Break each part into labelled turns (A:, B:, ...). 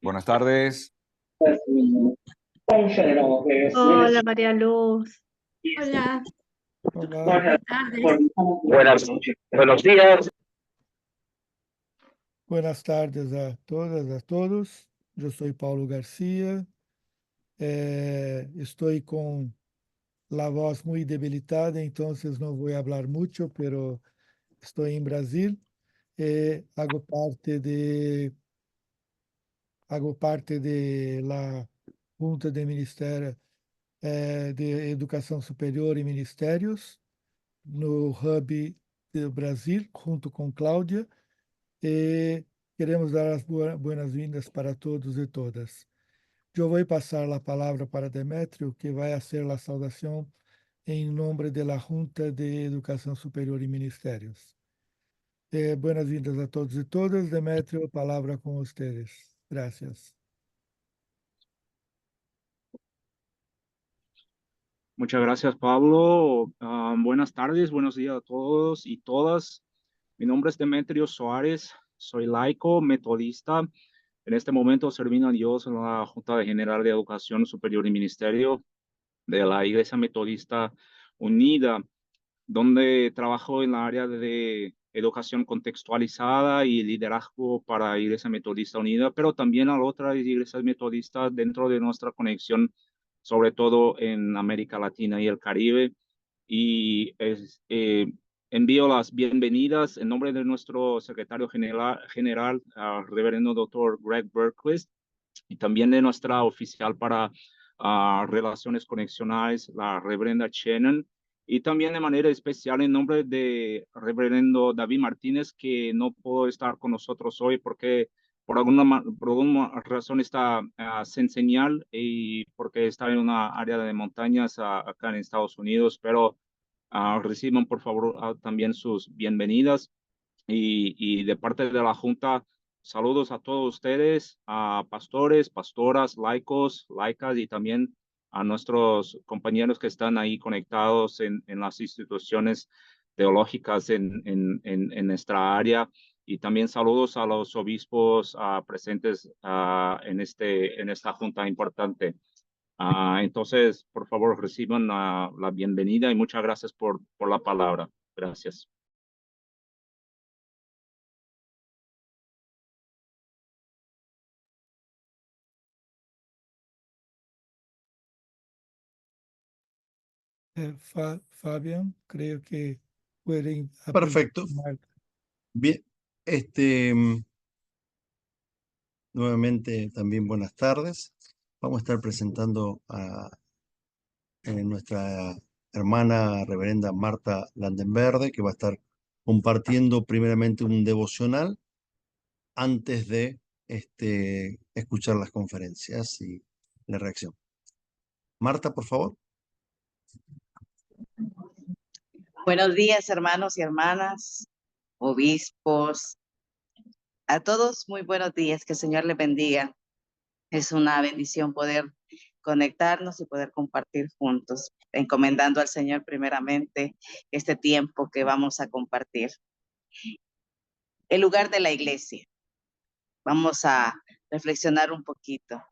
A: Buenas tardes.
B: Hola, María Luz.
C: Hola,
D: Hola,
C: buenas tardes.
E: Buenos días.
D: buenas tardes a todas, a todos. Yo soy Paulo García. Estoy con la voz muy debilitada, entonces no voy a hablar mucho, pero estoy en Brasil. Hago parte de la Junta de Ministério de Educação Superior e Ministérios no Hub do Brasil, junto com Cláudia. E queremos dar as boas-vindas para todos e todas. Eu vou passar a palavra para Demétrio, que vai fazer a saudação em nome da Junta de Educação Superior e Ministérios. Boas-vindas a todos e todas. Demétrio, a palavra com vocês. Gracias.
E: Muchas gracias, Pablo. Buenas tardes, buenos días a todos y todas. Mi nombre es Demetrio Suárez, soy laico, metodista. En este momento servindo a Dios en la Junta General de Educación Superior y Ministerio de la Iglesia Metodista Unida, donde trabajo en la área de educación contextualizada y liderazgo para Iglesia Metodista Unida, pero también a otras iglesias metodistas dentro de nuestra conexión, sobre todo en América Latina y el Caribe. Y envío las bienvenidas en nombre de nuestro secretario general reverendo doctor Greg Berquist, y también de nuestra oficial para relaciones conexionales, la reverenda Shannon, y también de manera especial en nombre de reverendo David Martínez, que no pudo estar con nosotros hoy porque por alguna razón está sin señal y porque está en una área de montañas acá en Estados Unidos, pero reciban por favor también sus bienvenidas y de parte de la Junta, saludos a todos ustedes, a pastores, pastoras, laicos, laicas y también a nuestros compañeros que están ahí conectados en las instituciones teológicas en nuestra área. Y también saludos a los obispos presentes en esta junta importante. Entonces, por favor, reciban la bienvenida y muchas gracias por la palabra. Gracias.
D: Fabián, creo que pueden
F: Perfecto. Bien, nuevamente también buenas tardes. Vamos a estar presentando a nuestra hermana reverenda Marta Landenverde, que va a estar compartiendo primeramente un devocional antes de escuchar las conferencias y la reacción. Marta, por favor.
G: Buenos días, hermanos y hermanas, obispos, a todos muy buenos días, que el Señor les bendiga. Es una bendición poder conectarnos y poder compartir juntos, encomendando al Señor primeramente este tiempo que vamos a compartir. El lugar de la iglesia. Vamos a reflexionar un poquito.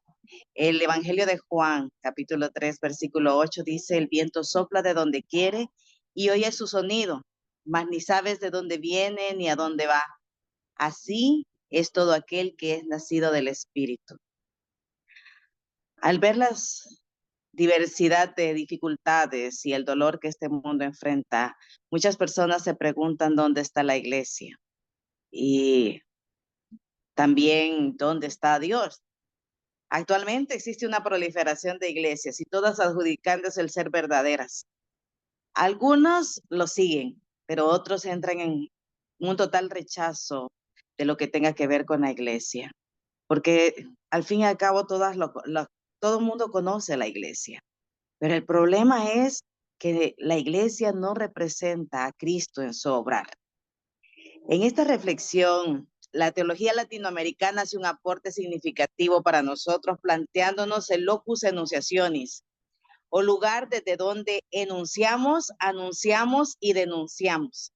G: El Evangelio de Juan, capítulo 3, versículo 8, dice: el viento sopla de donde quiere y oye su sonido, mas ni sabes de dónde viene ni a dónde va. Así es todo aquel que es nacido del Espíritu. Al ver la diversidad de dificultades y el dolor que este mundo enfrenta, muchas personas se preguntan dónde está la iglesia y también dónde está Dios. Actualmente existe una proliferación de iglesias y todas adjudicándose el ser verdaderas. Algunos lo siguen, pero otros entran en un total rechazo de lo que tenga que ver con la iglesia, porque al fin y al cabo todo el mundo conoce la iglesia, pero el problema es que la iglesia no representa a Cristo en su obrar. En esta reflexión, la teología latinoamericana hace un aporte significativo para nosotros, planteándonos el locus enunciationis, o lugar desde donde enunciamos, anunciamos y denunciamos.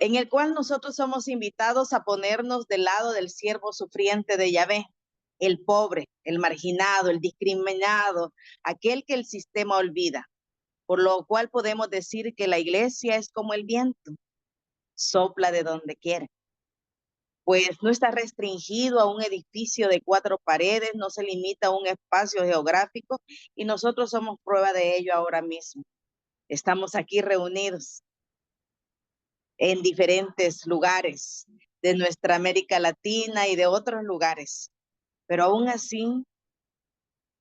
G: en el cual nosotros somos invitados a ponernos del lado del siervo sufriente de Yahvé, el pobre, el marginado, el discriminado, aquel que el sistema olvida. Por lo cual podemos decir que la iglesia es como el viento, sopla de donde quiere. Pues no está restringido a un edificio de 4 paredes, no se limita a un espacio geográfico, y nosotros somos prueba de ello ahora mismo. Estamos aquí reunidos en diferentes lugares de nuestra América Latina y de otros lugares, pero aún así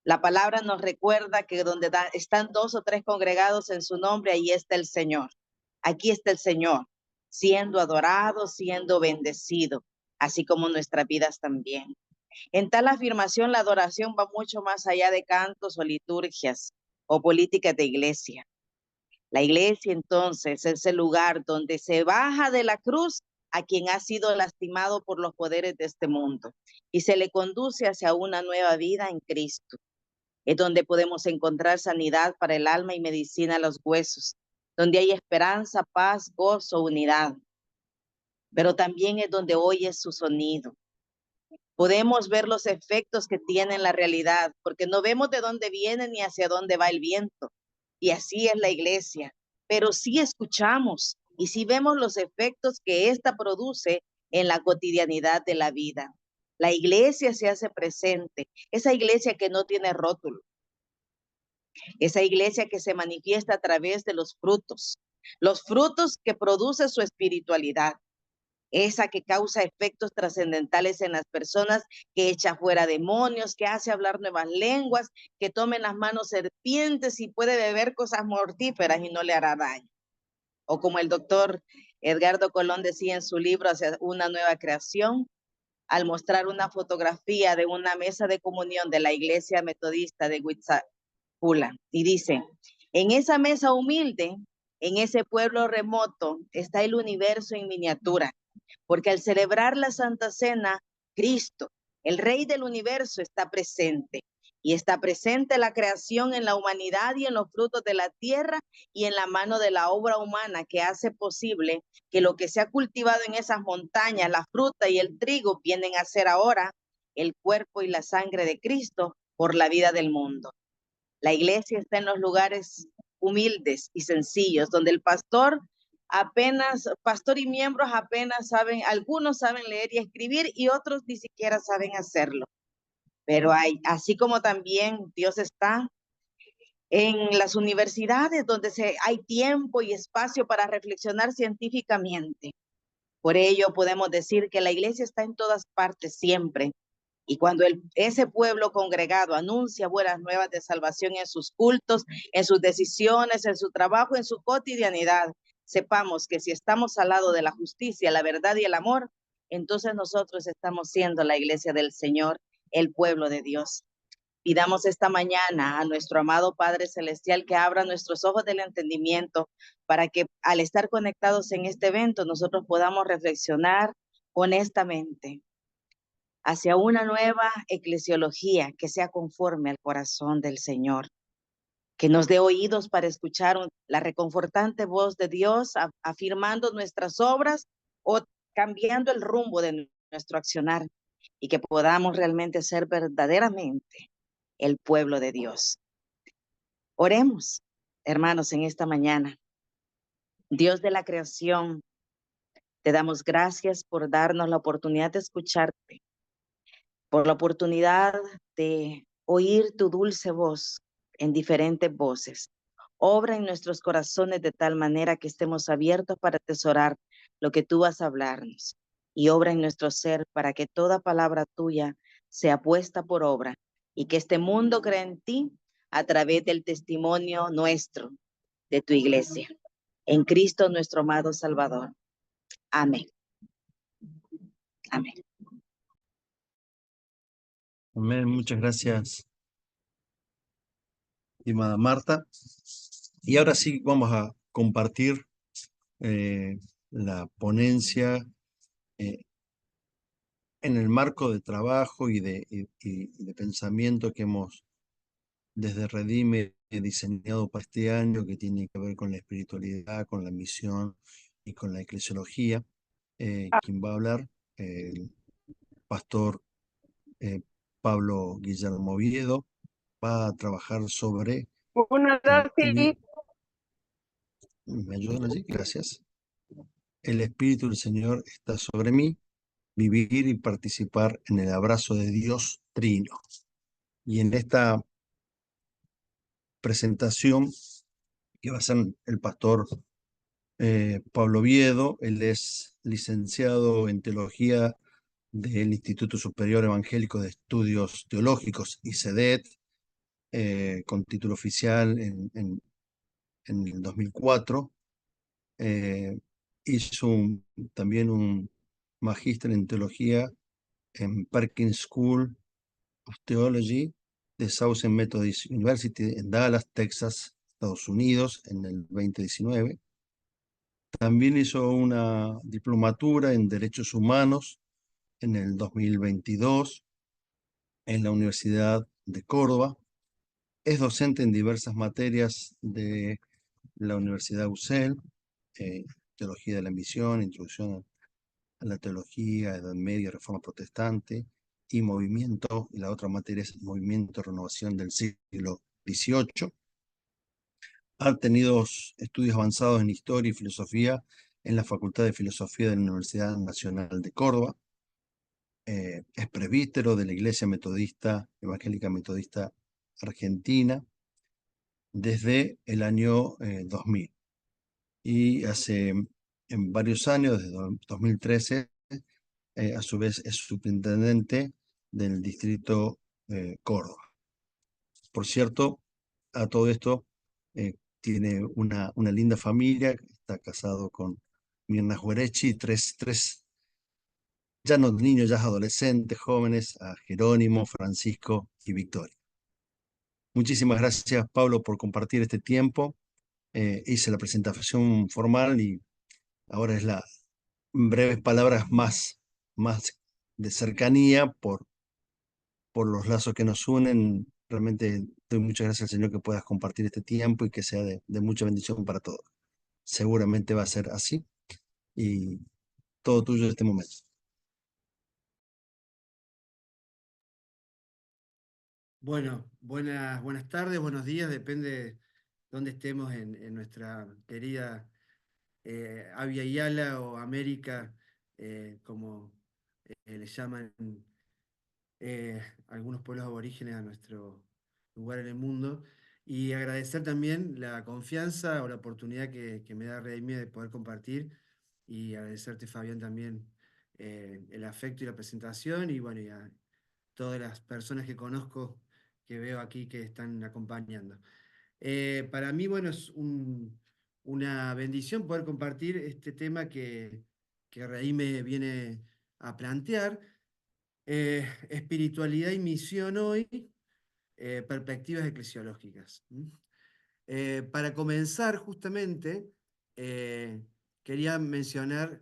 G: la palabra nos recuerda que donde están 2 o 3 congregados en su nombre, ahí está el Señor. Aquí está el Señor, siendo adorado, siendo bendecido, así como nuestras vidas también. En tal afirmación, la adoración va mucho más allá de cantos o liturgias o políticas de iglesia. La iglesia, entonces, es el lugar donde se baja de la cruz a quien ha sido lastimado por los poderes de este mundo y se le conduce hacia una nueva vida en Cristo. Es donde podemos encontrar sanidad para el alma y medicina a los huesos, donde hay esperanza, paz, gozo, unidad. Pero también es donde oyes su sonido. Podemos ver los efectos que tiene en la realidad, porque no vemos de dónde viene ni hacia dónde va el viento. Y así es la iglesia. Pero sí escuchamos y sí vemos los efectos que ésta produce en la cotidianidad de la vida. La iglesia se hace presente, esa iglesia que no tiene rótulo, esa iglesia que se manifiesta a través de los frutos que produce su espiritualidad, esa que causa efectos trascendentales en las personas, que echa fuera demonios, que hace hablar nuevas lenguas, que tome en las manos serpientes y puede beber cosas mortíferas y no le hará daño. O como el doctor Edgardo Colón decía en su libro Hacia una nueva creación, al mostrar una fotografía de una mesa de comunión de la iglesia metodista de Huitzapula, y dice: en esa mesa humilde, en ese pueblo remoto, está el universo en miniatura, porque al celebrar la Santa Cena, Cristo, el Rey del universo, está presente. Y está presente la creación en la humanidad y en los frutos de la tierra y en la mano de la obra humana que hace posible que lo que se ha cultivado en esas montañas, la fruta y el trigo, vienen a ser ahora el cuerpo y la sangre de Cristo por la vida del mundo. La iglesia está en los lugares humildes y sencillos, donde el pastor y miembros apenas saben, algunos saben leer y escribir y otros ni siquiera saben hacerlo. Pero así como también Dios está en las universidades, donde hay tiempo y espacio para reflexionar científicamente. Por ello podemos decir que la iglesia está en todas partes siempre. Y cuando ese pueblo congregado anuncia buenas nuevas de salvación en sus cultos, en sus decisiones, en su trabajo, en su cotidianidad, sepamos que si estamos al lado de la justicia, la verdad y el amor, entonces nosotros estamos siendo la iglesia del Señor, el pueblo de Dios. Pidamos esta mañana a nuestro amado Padre Celestial que abra nuestros ojos del entendimiento para que al estar conectados en este evento nosotros podamos reflexionar honestamente hacia una nueva eclesiología que sea conforme al corazón del Señor, que nos dé oídos para escuchar la reconfortante voz de Dios afirmando nuestras obras o cambiando el rumbo de nuestro accionar, y que podamos realmente ser verdaderamente el pueblo de Dios. Oremos, hermanos, en esta mañana. Dios de la creación, te damos gracias por darnos la oportunidad de escucharte, por la oportunidad de oír tu dulce voz en diferentes voces. Obra en nuestros corazones de tal manera que estemos abiertos para atesorar lo que tú vas a hablarnos, y obra en nuestro ser para que toda palabra tuya sea puesta por obra y que este mundo crea en ti a través del testimonio nuestro de tu iglesia. En Cristo nuestro amado Salvador. Amén. Amén.
F: Amén. Muchas gracias, estimada Marta. Y ahora sí vamos a compartir la ponencia en el marco de trabajo y de pensamiento que hemos desde Redime diseñado para este año, que tiene que ver con la espiritualidad, con la misión y con la eclesiología. Quien va a hablar, el pastor Pablo Guillermo Oviedo, va a trabajar sobre ¿Me ayudan allí? Gracias. El Espíritu del Señor está sobre mí, vivir y participar en el abrazo de Dios Trino. Y en esta presentación que va a hacer el pastor Pablo Oviedo, él es licenciado en teología del Instituto Superior Evangélico de Estudios Teológicos, ICEDET, con título oficial en el 2004. Hizo también un magíster en teología en Perkins School of Theology de Southern Methodist University en Dallas, Texas, Estados Unidos, en el 2019. También hizo una diplomatura en Derechos Humanos en el 2022 en la Universidad de Córdoba. Es docente en diversas materias de la Universidad UCEL, Teología de la Misión, Introducción a la Teología, Edad Media, Reforma Protestante y Movimiento, y la otra materia es Movimiento Renovación del siglo XVIII. Ha tenido estudios avanzados en Historia y Filosofía en la Facultad de Filosofía de la Universidad Nacional de Córdoba. Es presbítero de la Iglesia Metodista, Evangélica Metodista Argentina desde el año 2000. Y hace en varios años, desde 2013, a su vez es superintendente del distrito Córdoba. Por cierto, a todo esto tiene una linda familia, está casado con Mirna Juerechi, tres ya no niños, ya adolescentes, jóvenes, a Jerónimo, Francisco y Victoria. Muchísimas gracias, Pablo, por compartir este tiempo. Hice la presentación formal y ahora es breves palabras más de cercanía por los lazos que nos unen. Realmente doy muchas gracias al Señor que puedas compartir este tiempo y que sea de mucha bendición para todos. Seguramente va a ser así y todo tuyo en este momento.
A: Bueno, buenas tardes, buenos días, depende de dónde estemos en nuestra querida Abya Yala o América, como le llaman algunos pueblos aborígenes a nuestro lugar en el mundo. Y agradecer también la confianza o la oportunidad que me da Redimir de poder compartir. Y agradecerte, Fabián, también el afecto y la presentación. Y bueno, y a todas las personas que conozco que veo aquí que están acompañando. Para mí, bueno, es una bendición poder compartir este tema que Raí me viene a plantear. Espiritualidad y misión hoy, perspectivas eclesiológicas. Para comenzar, justamente, quería mencionar,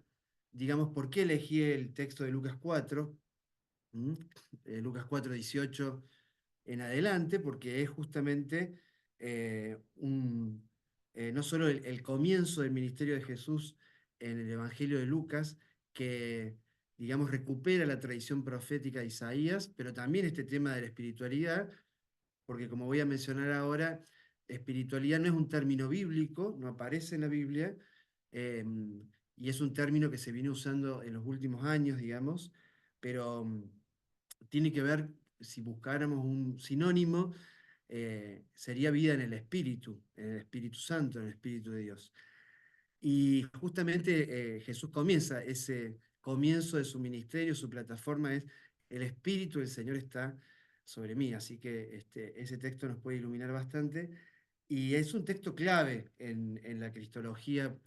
A: digamos, por qué elegí el texto de Lucas 4, Lucas 4, 18 en adelante, porque es justamente no solo el comienzo del ministerio de Jesús en el Evangelio de Lucas, que, digamos, recupera la tradición profética de Isaías, pero también este tema de la espiritualidad, porque como voy a mencionar ahora, espiritualidad no es un término bíblico, no aparece en la Biblia, y es un término que se viene usando en los últimos años, digamos, pero tiene que ver, si buscáramos un sinónimo, sería vida en el Espíritu Santo, en el Espíritu de Dios. Y justamente Jesús comienza ese comienzo de su ministerio, su plataforma es: el Espíritu del Señor está sobre mí. Así que ese texto nos puede iluminar bastante. Y es un texto clave en la cristología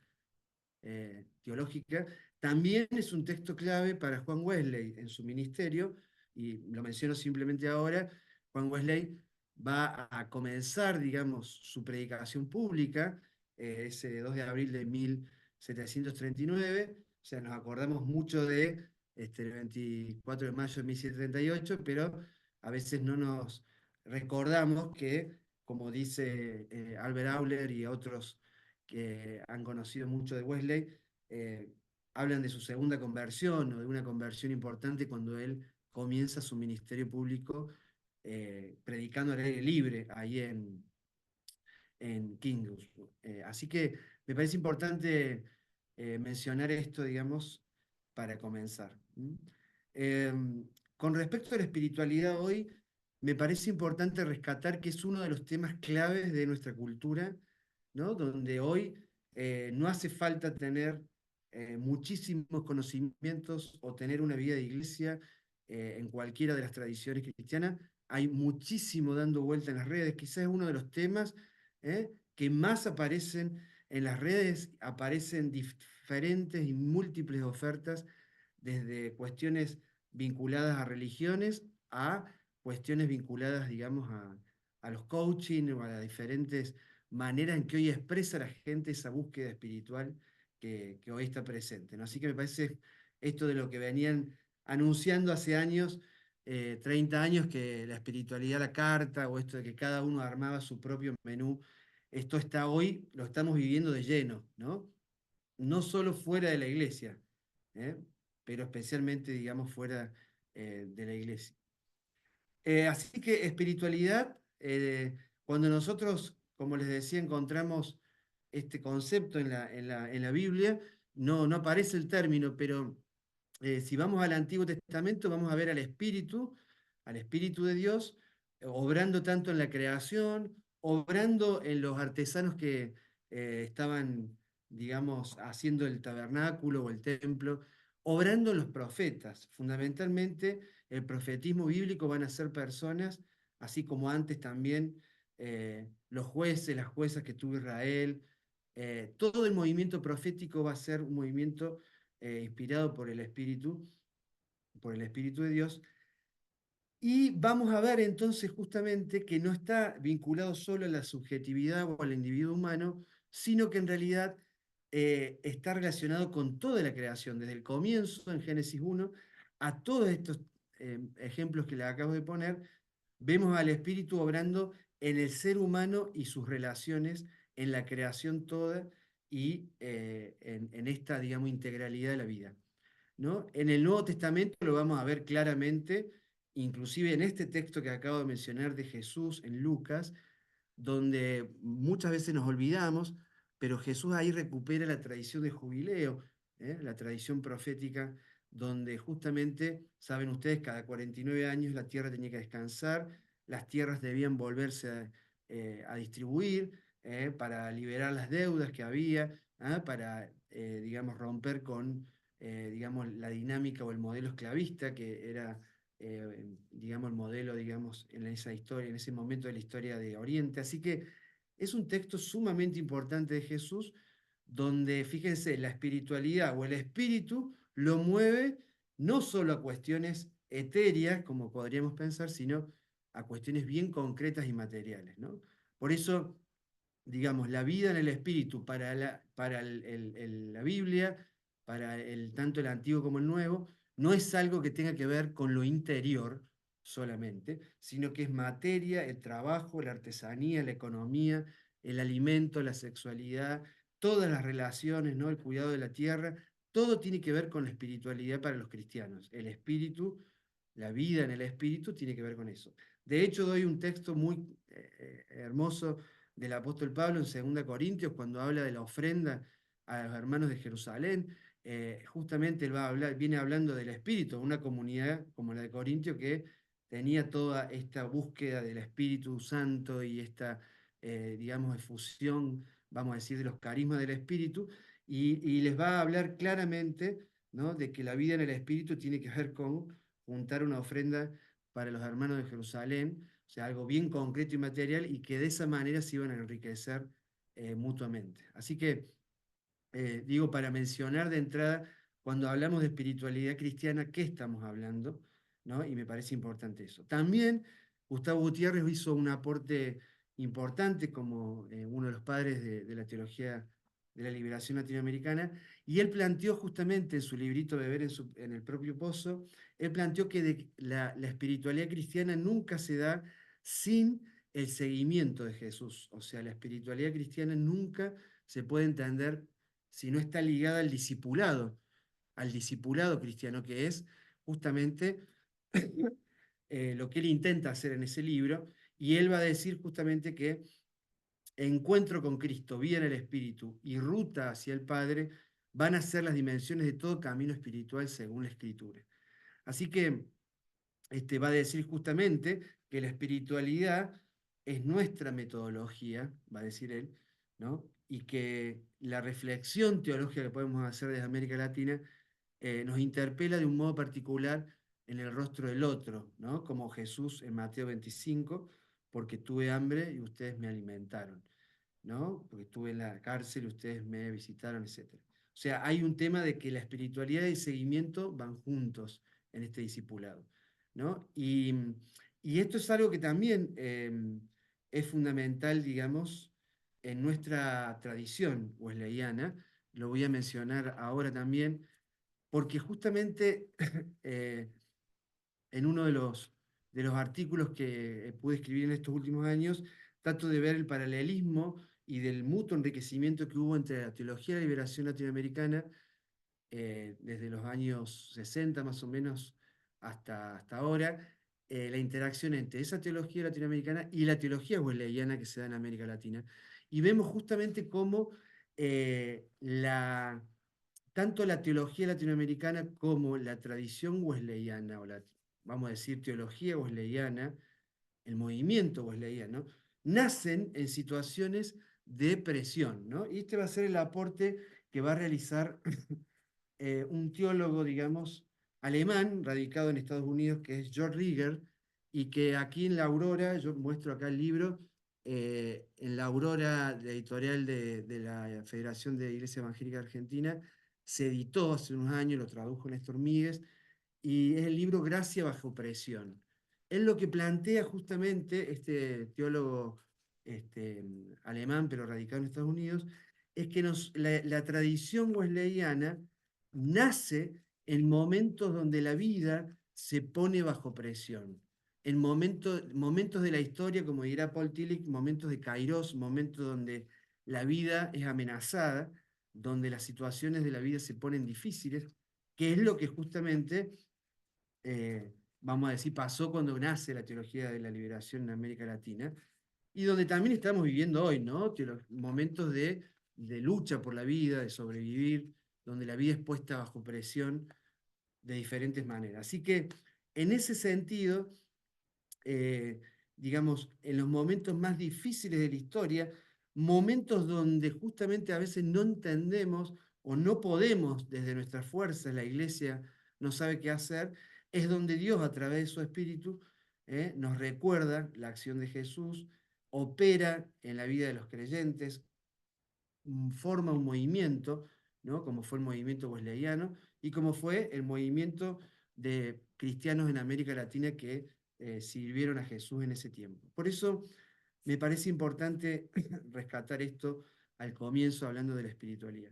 A: teológica. También es un texto clave para Juan Wesley en su ministerio, y lo menciono simplemente ahora. Juan Wesley va a comenzar, digamos, su predicación pública ese 2 de abril de 1739, o sea, nos acordamos mucho de el 24 de mayo de 1738, pero a veces no nos recordamos que, como dice Albert Auler y otros que han conocido mucho de Wesley, eh, hablan de su segunda conversión o de una conversión importante cuando él comienza su ministerio público predicando al aire libre ahí en Kingus. Así que me parece importante mencionar esto, digamos, para comenzar. Con respecto a la espiritualidad hoy, me parece importante rescatar que es uno de los temas claves de nuestra cultura, ¿no? Donde hoy no hace falta tener muchísimos conocimientos o tener una vida de iglesia en cualquiera de las tradiciones cristianas. Hay muchísimo dando vuelta en las redes. Quizás es uno de los temas que más aparecen en las redes, aparecen diferentes y múltiples ofertas, desde cuestiones vinculadas a religiones a cuestiones vinculadas, digamos, a los coaching o a las diferentes maneras en que hoy expresa la gente esa búsqueda espiritual que hoy está presente, ¿no? Así que me parece esto de lo que venían anunciando hace años, 30 años, que la espiritualidad a la carta, o esto de que cada uno armaba su propio menú, esto está hoy, lo estamos viviendo de lleno, ¿no? No solo fuera de la iglesia, ¿eh? Pero especialmente, digamos, fuera de la iglesia. Así que espiritualidad, cuando nosotros, como les decía, encontramos este concepto en la Biblia, no aparece el término, pero si vamos al Antiguo Testamento, vamos a ver al Espíritu de Dios, obrando tanto en la creación, obrando en los artesanos que estaban, digamos, haciendo el tabernáculo o el templo, obrando en los profetas. Fundamentalmente, el profetismo bíblico van a ser personas, así como antes también los jueces, las juezas que tuvo Israel. Todo el movimiento profético va a ser un movimiento inspirado por el Espíritu de Dios. Y vamos a ver entonces justamente que no está vinculado solo a la subjetividad o al individuo humano, sino que en realidad está relacionado con toda la creación, desde el comienzo en Génesis 1 a todos estos ejemplos que les acabo de poner. Vemos al Espíritu obrando en el ser humano y sus relaciones, en la creación toda y en esta, digamos, integralidad de la vida, ¿no? En el Nuevo Testamento lo vamos a ver claramente, inclusive en este texto que acabo de mencionar de Jesús en Lucas, donde muchas veces nos olvidamos, pero Jesús ahí recupera la tradición de jubileo, la tradición profética, donde justamente, saben ustedes, cada 49 años la tierra tenía que descansar, las tierras debían volverse a distribuir para liberar las deudas que había, para, digamos, romper con, digamos, la dinámica o el modelo esclavista que era digamos, el modelo, digamos, en esa historia, en ese momento de la historia de Oriente. Así que es un texto sumamente importante de Jesús, donde, fíjense, la espiritualidad o el espíritu lo mueve no solo a cuestiones etéreas, como podríamos pensar, sino a cuestiones bien concretas y materiales, ¿no? Por eso, digamos, la vida en el espíritu para la Biblia, para tanto el Antiguo como el Nuevo, no es algo que tenga que ver con lo interior solamente, sino que es materia, el trabajo, la artesanía, la economía, el alimento, la sexualidad, todas las relaciones, ¿no? El cuidado de la tierra, todo tiene que ver con la espiritualidad para los cristianos. El espíritu, la vida en el espíritu tiene que ver con eso. De hecho, doy un texto muy hermoso del apóstol Pablo en 2 Corintios, cuando habla de la ofrenda a los hermanos de Jerusalén. Justamente él viene hablando del espíritu, una comunidad como la de Corintio que tenía toda esta búsqueda del Espíritu Santo y esta, digamos, efusión, vamos a decir, de los carismas del Espíritu, y les va a hablar claramente, ¿no?, de que la vida en el Espíritu tiene que ver con juntar una ofrenda para los hermanos de Jerusalén, o sea, algo bien concreto y material, y que de esa manera se iban a enriquecer mutuamente. Así que, digo, para mencionar de entrada, cuando hablamos de espiritualidad cristiana, ¿qué estamos hablando? ¿No? Y me parece importante eso. También Gustavo Gutiérrez hizo un aporte importante como uno de los padres de la teología de la liberación latinoamericana, y él planteó justamente en su librito Beber en el propio pozo, él planteó que la espiritualidad cristiana nunca se da sin el seguimiento de Jesús. O sea, la espiritualidad cristiana nunca se puede entender sino está ligada al discipulado cristiano, que es justamente lo que él intenta hacer en ese libro, y él va a decir justamente que encuentro con Cristo, vida en el Espíritu y ruta hacia el Padre van a ser las dimensiones de todo camino espiritual según la Escritura. Así que va a decir justamente que la espiritualidad es nuestra metodología, va a decir él, ¿no? Y que la reflexión teológica que podemos hacer desde América Latina nos interpela de un modo particular en el rostro del otro, ¿no? Como Jesús en Mateo 25, porque tuve hambre y ustedes me alimentaron, ¿no? Porque estuve en la cárcel y ustedes me visitaron, etc. O sea, hay un tema de que la espiritualidad y el seguimiento van juntos en este discipulado, ¿no? Y esto es algo que también es fundamental, digamos, en nuestra tradición wesleyana, lo voy a mencionar ahora también, porque justamente en uno de los artículos que pude escribir en estos últimos años, trato de ver el paralelismo y del mutuo enriquecimiento que hubo entre la teología de la liberación latinoamericana desde los años 60 más o menos hasta ahora, la interacción entre esa teología latinoamericana y la teología wesleyana que se da en América Latina. Y vemos justamente cómo tanto la teología latinoamericana como la tradición wesleyana, vamos a decir teología wesleyana, el movimiento wesleyano, nacen en situaciones de presión, ¿no? Y este va a ser el aporte que va a realizar un teólogo, digamos, alemán, radicado en Estados Unidos, que es George Rieger, y que aquí en La Aurora, yo muestro acá el libro, en La Aurora, la editorial de la Federación de Iglesia Evangélica Argentina, se editó hace unos años, lo tradujo Néstor Míguez, y es el libro Gracia bajo presión. Él lo que plantea justamente, este teólogo alemán, pero radicado en Estados Unidos, es que la tradición wesleyana nace en momentos donde la vida se pone bajo presión. En momentos de la historia, como dirá Paul Tillich, momentos de kairos, momentos donde la vida es amenazada, donde las situaciones de la vida se ponen difíciles, que es lo que justamente, vamos a decir, pasó cuando nace la teología de la liberación en América Latina, y donde también estamos viviendo hoy, ¿no? Momentos de lucha por la vida, de sobrevivir, donde la vida es puesta bajo presión de diferentes maneras. Así que, en ese sentido, digamos, en los momentos más difíciles de la historia, momentos donde justamente a veces no entendemos o no podemos desde nuestras fuerzas, la iglesia no sabe qué hacer, es donde Dios a través de su Espíritu nos recuerda la acción de Jesús, opera en la vida de los creyentes, forma un movimiento, ¿no? Como fue el movimiento wesleyano y como fue el movimiento de cristianos en América Latina que sirvieron a Jesús en ese tiempo. Por eso me parece importante rescatar esto al comienzo hablando de la espiritualidad.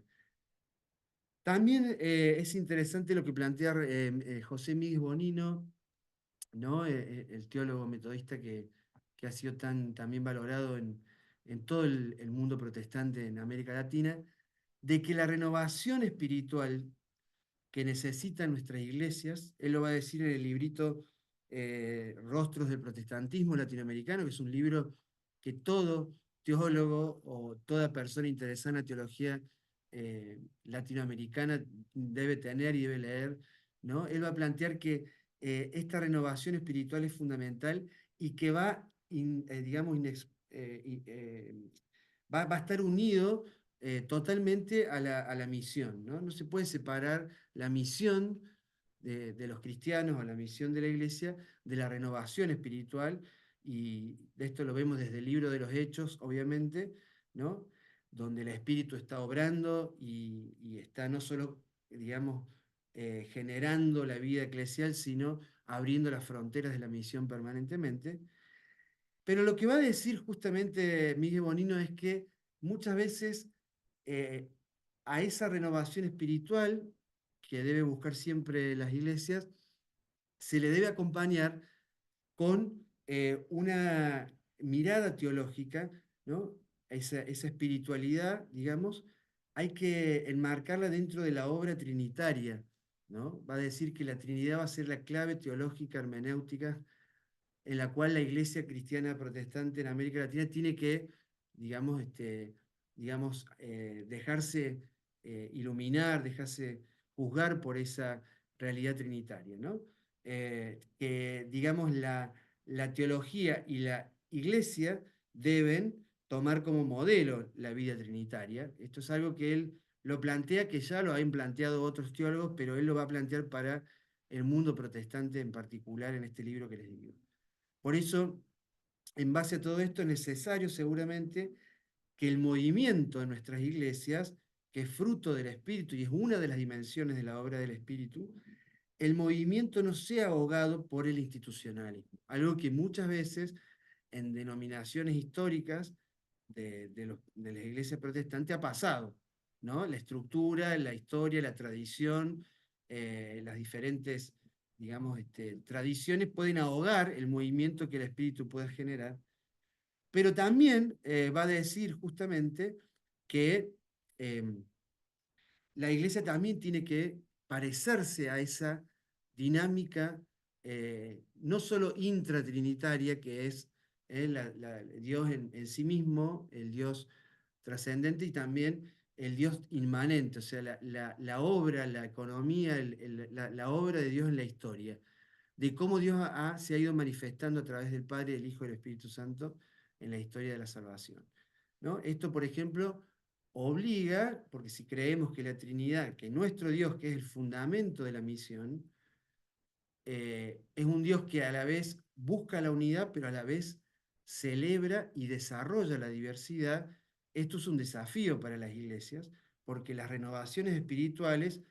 A: También es interesante lo que plantea José Miguel Bonino, ¿no? El teólogo metodista que ha sido también valorado en todo el mundo protestante en América Latina, de que la renovación espiritual que necesitan nuestras iglesias, él lo va a decir en el librito Rostros del Protestantismo Latinoamericano, que es un libro que todo teólogo o toda persona interesada en la teología latinoamericana debe tener y debe leer, ¿no? Él va a plantear que esta renovación espiritual es fundamental y que va, digamos, va a estar unido totalmente a la misión, ¿no? No se puede separar la misión de los cristianos o la misión de la iglesia de la renovación espiritual, y de esto lo vemos desde el libro de los Hechos, obviamente, ¿no? Donde el Espíritu está obrando y está no solo, digamos, generando la vida eclesial, sino abriendo las fronteras de la misión permanentemente. Pero lo que va a decir justamente Miguel Bonino es que muchas veces eh, a esa renovación espiritual que debe buscar siempre las iglesias, se le debe acompañar con una mirada teológica, ¿no? Esa espiritualidad, digamos, hay que enmarcarla dentro de la obra trinitaria, ¿no? Va a decir que la Trinidad va a ser la clave teológica hermenéutica en la cual la Iglesia cristiana protestante en América Latina tiene que, digamos, dejarse iluminar, dejarse juzgar por esa realidad trinitaria, ¿no? Que, digamos, la teología y la Iglesia deben tomar como modelo la vida trinitaria. Esto es algo que él lo plantea, que ya lo han planteado otros teólogos, pero él lo va a plantear para el mundo protestante en particular en este libro que les digo. Por eso, en base a todo esto, es necesario seguramente que el movimiento en nuestras iglesias, que es fruto del Espíritu y es una de las dimensiones de la obra del Espíritu, el movimiento no sea ahogado por el institucionalismo, algo que muchas veces en denominaciones históricas de las iglesias protestantes ha pasado, ¿no? La estructura, la historia, la tradición, las diferentes, digamos, tradiciones pueden ahogar el movimiento que el Espíritu pueda generar, pero también va a decir justamente que la iglesia también tiene que parecerse a esa dinámica, no solo intratrinitaria, que es Dios en sí mismo, el Dios trascendente, y también el Dios inmanente, o sea, la obra, la economía, la obra de Dios en la historia, de cómo Dios se ha ido manifestando a través del Padre, del Hijo y del Espíritu Santo en la historia de la salvación, ¿no? Esto, por ejemplo, obliga, porque si creemos que la Trinidad, que nuestro Dios, que es el fundamento de la misión, es un Dios que a la vez busca la unidad, pero a la vez celebra y desarrolla la diversidad. Esto es un desafío para las iglesias, porque las renovaciones espirituales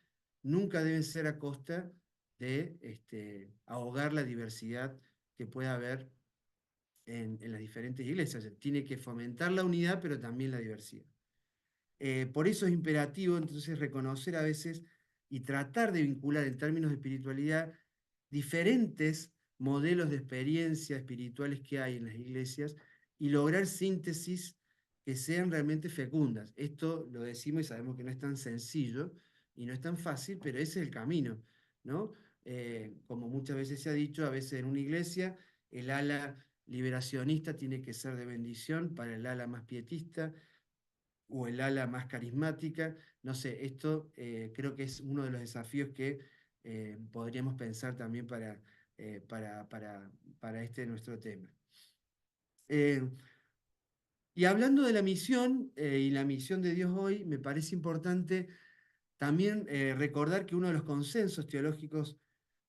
A: nunca deben ser a costa de ahogar la diversidad que pueda haber en las diferentes iglesias. Tiene que fomentar la unidad, pero también la diversidad. Por eso es imperativo entonces reconocer a veces y tratar de vincular en términos de espiritualidad diferentes modelos de experiencia espirituales que hay en las iglesias y lograr síntesis que sean realmente fecundas. Esto lo decimos y sabemos que no es tan sencillo y no es tan fácil, pero ese es el camino, ¿no? Como muchas veces se ha dicho, a veces en una iglesia el ala liberacionista tiene que ser de bendición para el ala más pietista, o el ala más carismática. No sé, esto creo que es uno de los desafíos que podríamos pensar también para este nuestro tema. Y hablando de la misión y la misión de Dios hoy, me parece importante también recordar que uno de los consensos teológicos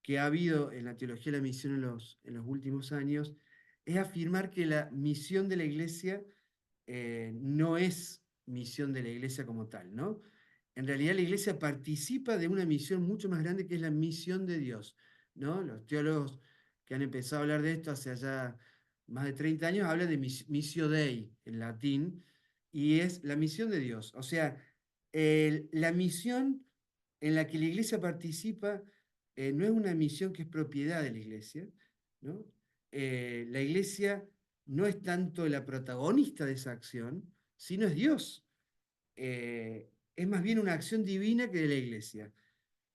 A: que ha habido en la teología de la misión en los últimos años es afirmar que la misión de la Iglesia no es misión de la Iglesia como tal, ¿no? En realidad la Iglesia participa de una misión mucho más grande que es la misión de Dios, ¿no? Los teólogos que han empezado a hablar de esto hace ya más de 30 años hablan de missio Dei en latín, y es la misión de Dios. O sea, la misión en la que la Iglesia participa no es una misión que es propiedad de la Iglesia, ¿no? La Iglesia no es tanto la protagonista de esa acción, sino es Dios. Es más bien una acción divina que de la Iglesia.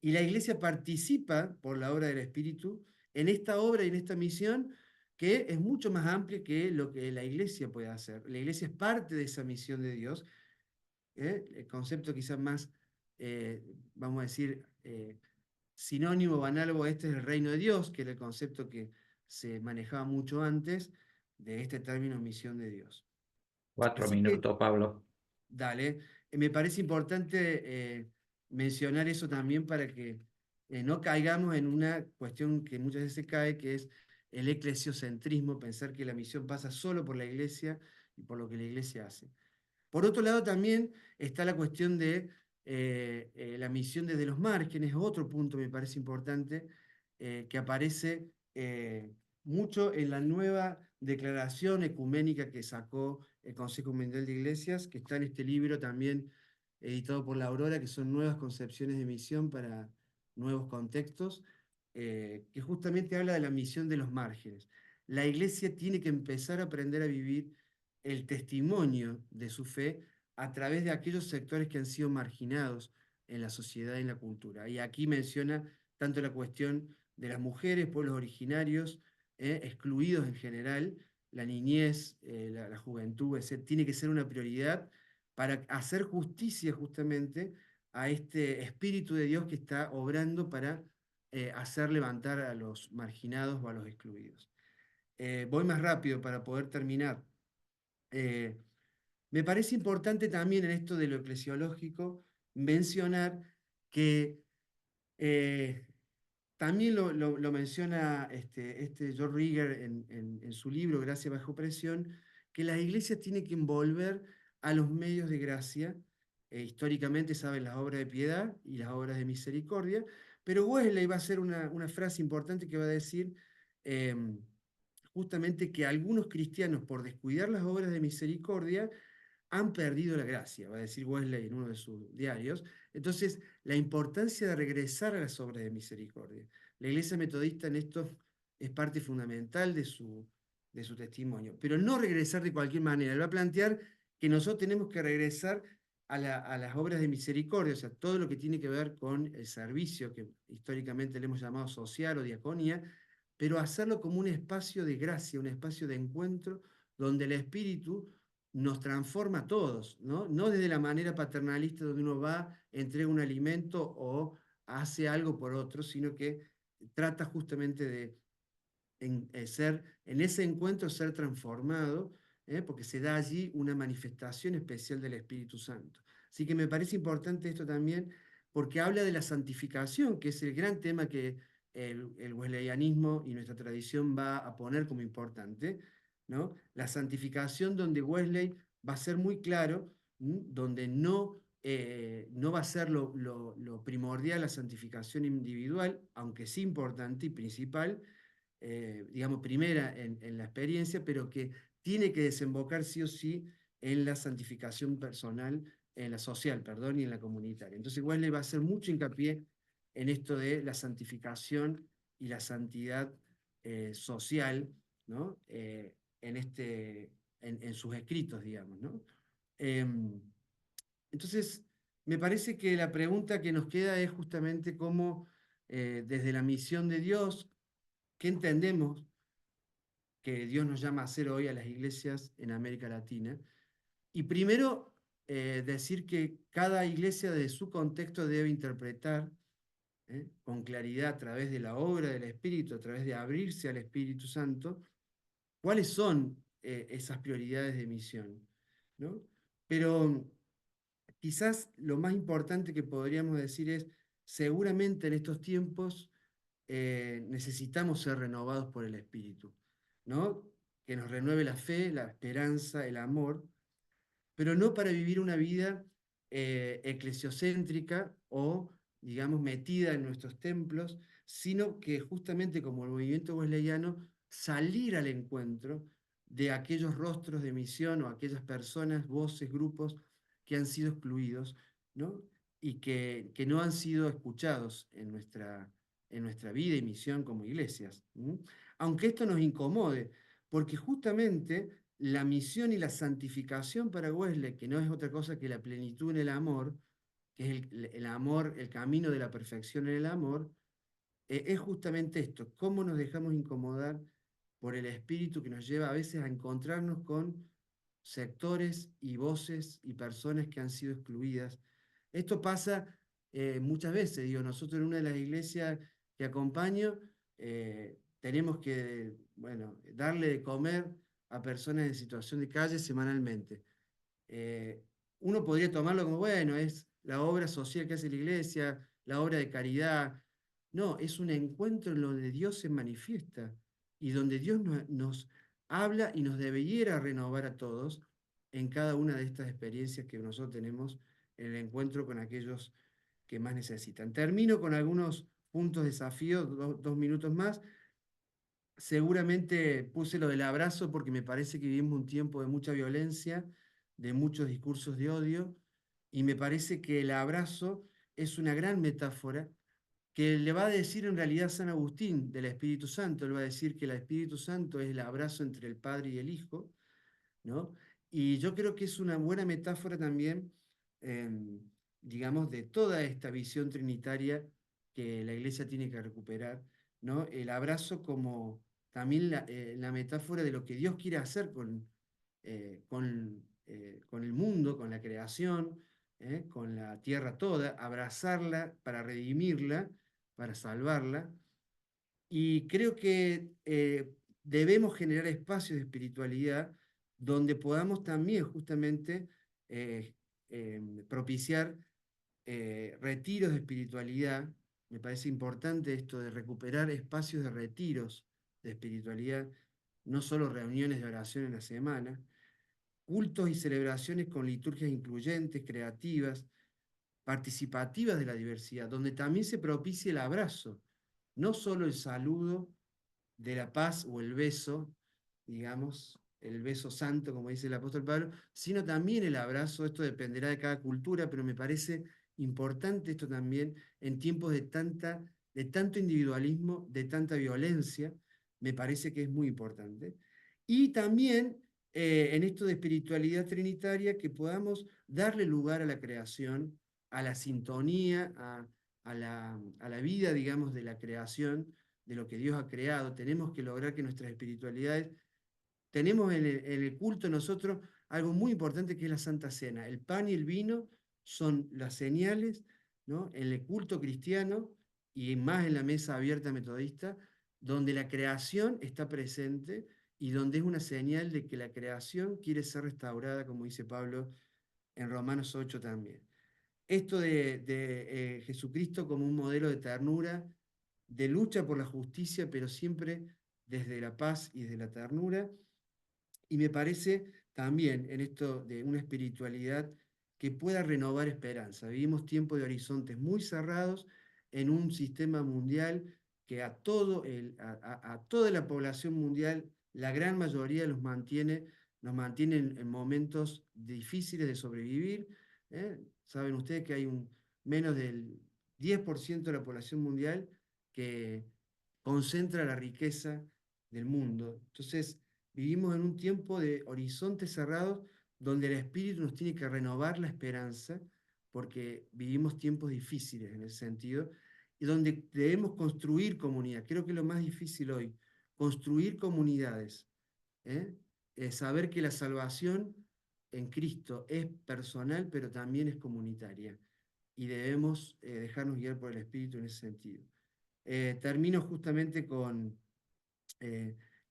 A: Y la Iglesia participa por la obra del Espíritu en esta obra y en esta misión que es mucho más amplia que lo que la Iglesia puede hacer. La Iglesia es parte de esa misión de Dios. El concepto quizás más, vamos a decir, sinónimo o análogo a este es el reino de Dios, que era el concepto que se manejaba mucho antes de este término misión de Dios.
H: 4
A: Así que,
H: minutos, Pablo.
A: dale, me parece importante mencionar eso también para que no caigamos en una cuestión que muchas veces cae, que es el eclesiocentrismo, pensar que la misión pasa solo por la iglesia y por lo que la iglesia hace. Por otro lado, también está la cuestión de la misión desde los márgenes, otro punto me parece importante, que aparece mucho en la nueva declaración ecuménica que sacó el Consejo Mundial de Iglesias, que está en este libro también editado por la Aurora, que son nuevas concepciones de misión para nuevos contextos, que justamente habla de la misión de los márgenes. La Iglesia tiene que empezar a aprender a vivir el testimonio de su fe a través de aquellos sectores que han sido marginados en la sociedad y en la cultura. Y aquí menciona tanto la cuestión de las mujeres, pueblos originarios, excluidos en general, la niñez, la juventud, etc. Tiene que ser una prioridad para hacer justicia justamente a este Espíritu de Dios que está obrando para hacer levantar a los marginados o a los excluidos. Voy más rápido para poder terminar. Me parece importante también en esto de lo eclesiológico mencionar que también lo menciona George Rieger en su libro Gracia bajo presión, que las iglesias tienen que envolver a los medios de gracia. Históricamente saben las obras de piedad y las obras de misericordia, pero Wesley va a hacer una frase importante que va a decir justamente que algunos cristianos, por descuidar las obras de misericordia, han perdido la gracia, va a decir Wesley en uno de sus diarios. Entonces, la importancia de regresar a las obras de misericordia. La Iglesia Metodista en esto es parte fundamental de su testimonio, pero no regresar de cualquier manera. Él va a plantear que nosotros tenemos que regresar a las obras de misericordia, o sea, todo lo que tiene que ver con el servicio, que históricamente le hemos llamado social o diaconía, pero hacerlo como un espacio de gracia, un espacio de encuentro, donde el Espíritu nos transforma a todos, ¿no? No desde la manera paternalista donde uno va, entrega un alimento o hace algo por otro, sino que trata justamente de en ese encuentro ser transformado, porque se da allí una manifestación especial del Espíritu Santo. Así que me parece importante esto también, porque habla de la santificación, que es el gran tema que el wesleyanismo y nuestra tradición va a poner como importante, ¿no? La santificación donde Wesley va a ser muy claro, donde no va a ser lo primordial la santificación individual, aunque sí importante y principal, digamos, primera en la experiencia, pero que tiene que desembocar sí o sí en la santificación personal, en la social, perdón, y en la comunitaria. Entonces Wesley va a hacer mucho hincapié en esto de la santificación y la santidad social, ¿no? En sus escritos, digamos, ¿no? Entonces, me parece que la pregunta que nos queda es justamente cómo, desde la misión de Dios, ¿qué entendemos que Dios nos llama a hacer hoy a las iglesias en América Latina? Y primero, decir que cada iglesia de su contexto debe interpretar con claridad a través de la obra del Espíritu, a través de abrirse al Espíritu Santo, cuáles son esas prioridades de misión, ¿no? Pero quizás lo más importante que podríamos decir es, seguramente en estos tiempos necesitamos ser renovados por el Espíritu, ¿no? Que nos renueve la fe, la esperanza, el amor, pero no para vivir una vida eclesiocéntrica o, digamos, metida en nuestros templos, sino que justamente como el movimiento wesleyano, salir al encuentro de aquellos rostros de misión o aquellas personas, voces, grupos que han sido excluidos, ¿no? Y que no han sido escuchados en nuestra vida y misión como iglesias. Aunque esto nos incomode, porque justamente la misión y la santificación para Wesley, que no es otra cosa que la plenitud en el amor, que es el amor, el camino de la perfección en el amor, es justamente esto, cómo nos dejamos incomodar por el espíritu que nos lleva a veces a encontrarnos con sectores y voces y personas que han sido excluidas. Esto pasa muchas veces, digo, nosotros en una de las iglesias que acompaño, tenemos que, bueno, darle de comer a personas en situación de calle semanalmente. Uno podría tomarlo como, bueno, es la obra social que hace la iglesia, la obra de caridad. No, es un encuentro en donde Dios se manifiesta y donde Dios nos habla y nos debiera renovar a todos en cada una de estas experiencias que nosotros tenemos en el encuentro con aquellos que más necesitan. Termino con algunos puntos de desafío, 2 minutos más. Seguramente puse lo del abrazo porque me parece que vivimos un tiempo de mucha violencia, de muchos discursos de odio, y me parece que el abrazo es una gran metáfora que le va a decir en realidad San Agustín del Espíritu Santo. Él va a decir que el Espíritu Santo es el abrazo entre el Padre y el Hijo, ¿no? Y yo creo que es una buena metáfora también, digamos, de toda esta visión trinitaria que la Iglesia tiene que recuperar, ¿no? El abrazo como también la metáfora de lo que Dios quiere hacer con el mundo, con la creación, con la tierra toda, abrazarla para redimirla, para salvarla. Y creo que debemos generar espacios de espiritualidad donde podamos también justamente eh, propiciar retiros de espiritualidad. Me parece importante esto de recuperar espacios de retiros de espiritualidad, no solo reuniones de oración en la semana, cultos y celebraciones con liturgias incluyentes, creativas, participativas de la diversidad, donde también se propicie el abrazo, no solo el saludo de la paz o el beso, digamos, el beso santo, como dice el apóstol Pablo, sino también el abrazo. Esto dependerá de cada cultura, pero me parece importante esto también en tiempos de tanto individualismo, de tanta violencia, me parece que es muy importante. Y también en esto de espiritualidad trinitaria, que podamos darle lugar a la creación, a la sintonía, a la vida, digamos, de la creación, de lo que Dios ha creado. Tenemos que lograr que nuestras espiritualidades, tenemos en el culto nosotros algo muy importante que es la Santa Cena. El pan y el vino son las señales, ¿no? En el culto cristiano y más en la mesa abierta metodista, donde la creación está presente y donde es una señal de que la creación quiere ser restaurada, como dice Pablo en Romanos 8 también. Esto de Jesucristo como un modelo de ternura, de lucha por la justicia, pero siempre desde la paz y desde la ternura. Y me parece también en esto de una espiritualidad que pueda renovar esperanza. Vivimos tiempos de horizontes muy cerrados en un sistema mundial que a toda la población mundial, la gran mayoría nos mantiene en momentos difíciles de sobrevivir. Saben ustedes que hay menos del 10% de la población mundial que concentra la riqueza del mundo. Entonces, vivimos en un tiempo de horizontes cerrados donde el Espíritu nos tiene que renovar la esperanza, porque vivimos tiempos difíciles en ese sentido, y donde debemos construir comunidad. Creo que es lo más difícil hoy, construir comunidades. ¿eh? Saber que la salvación en Cristo es personal, pero también es comunitaria. Y debemos dejarnos guiar por el Espíritu en ese sentido. Termino justamente con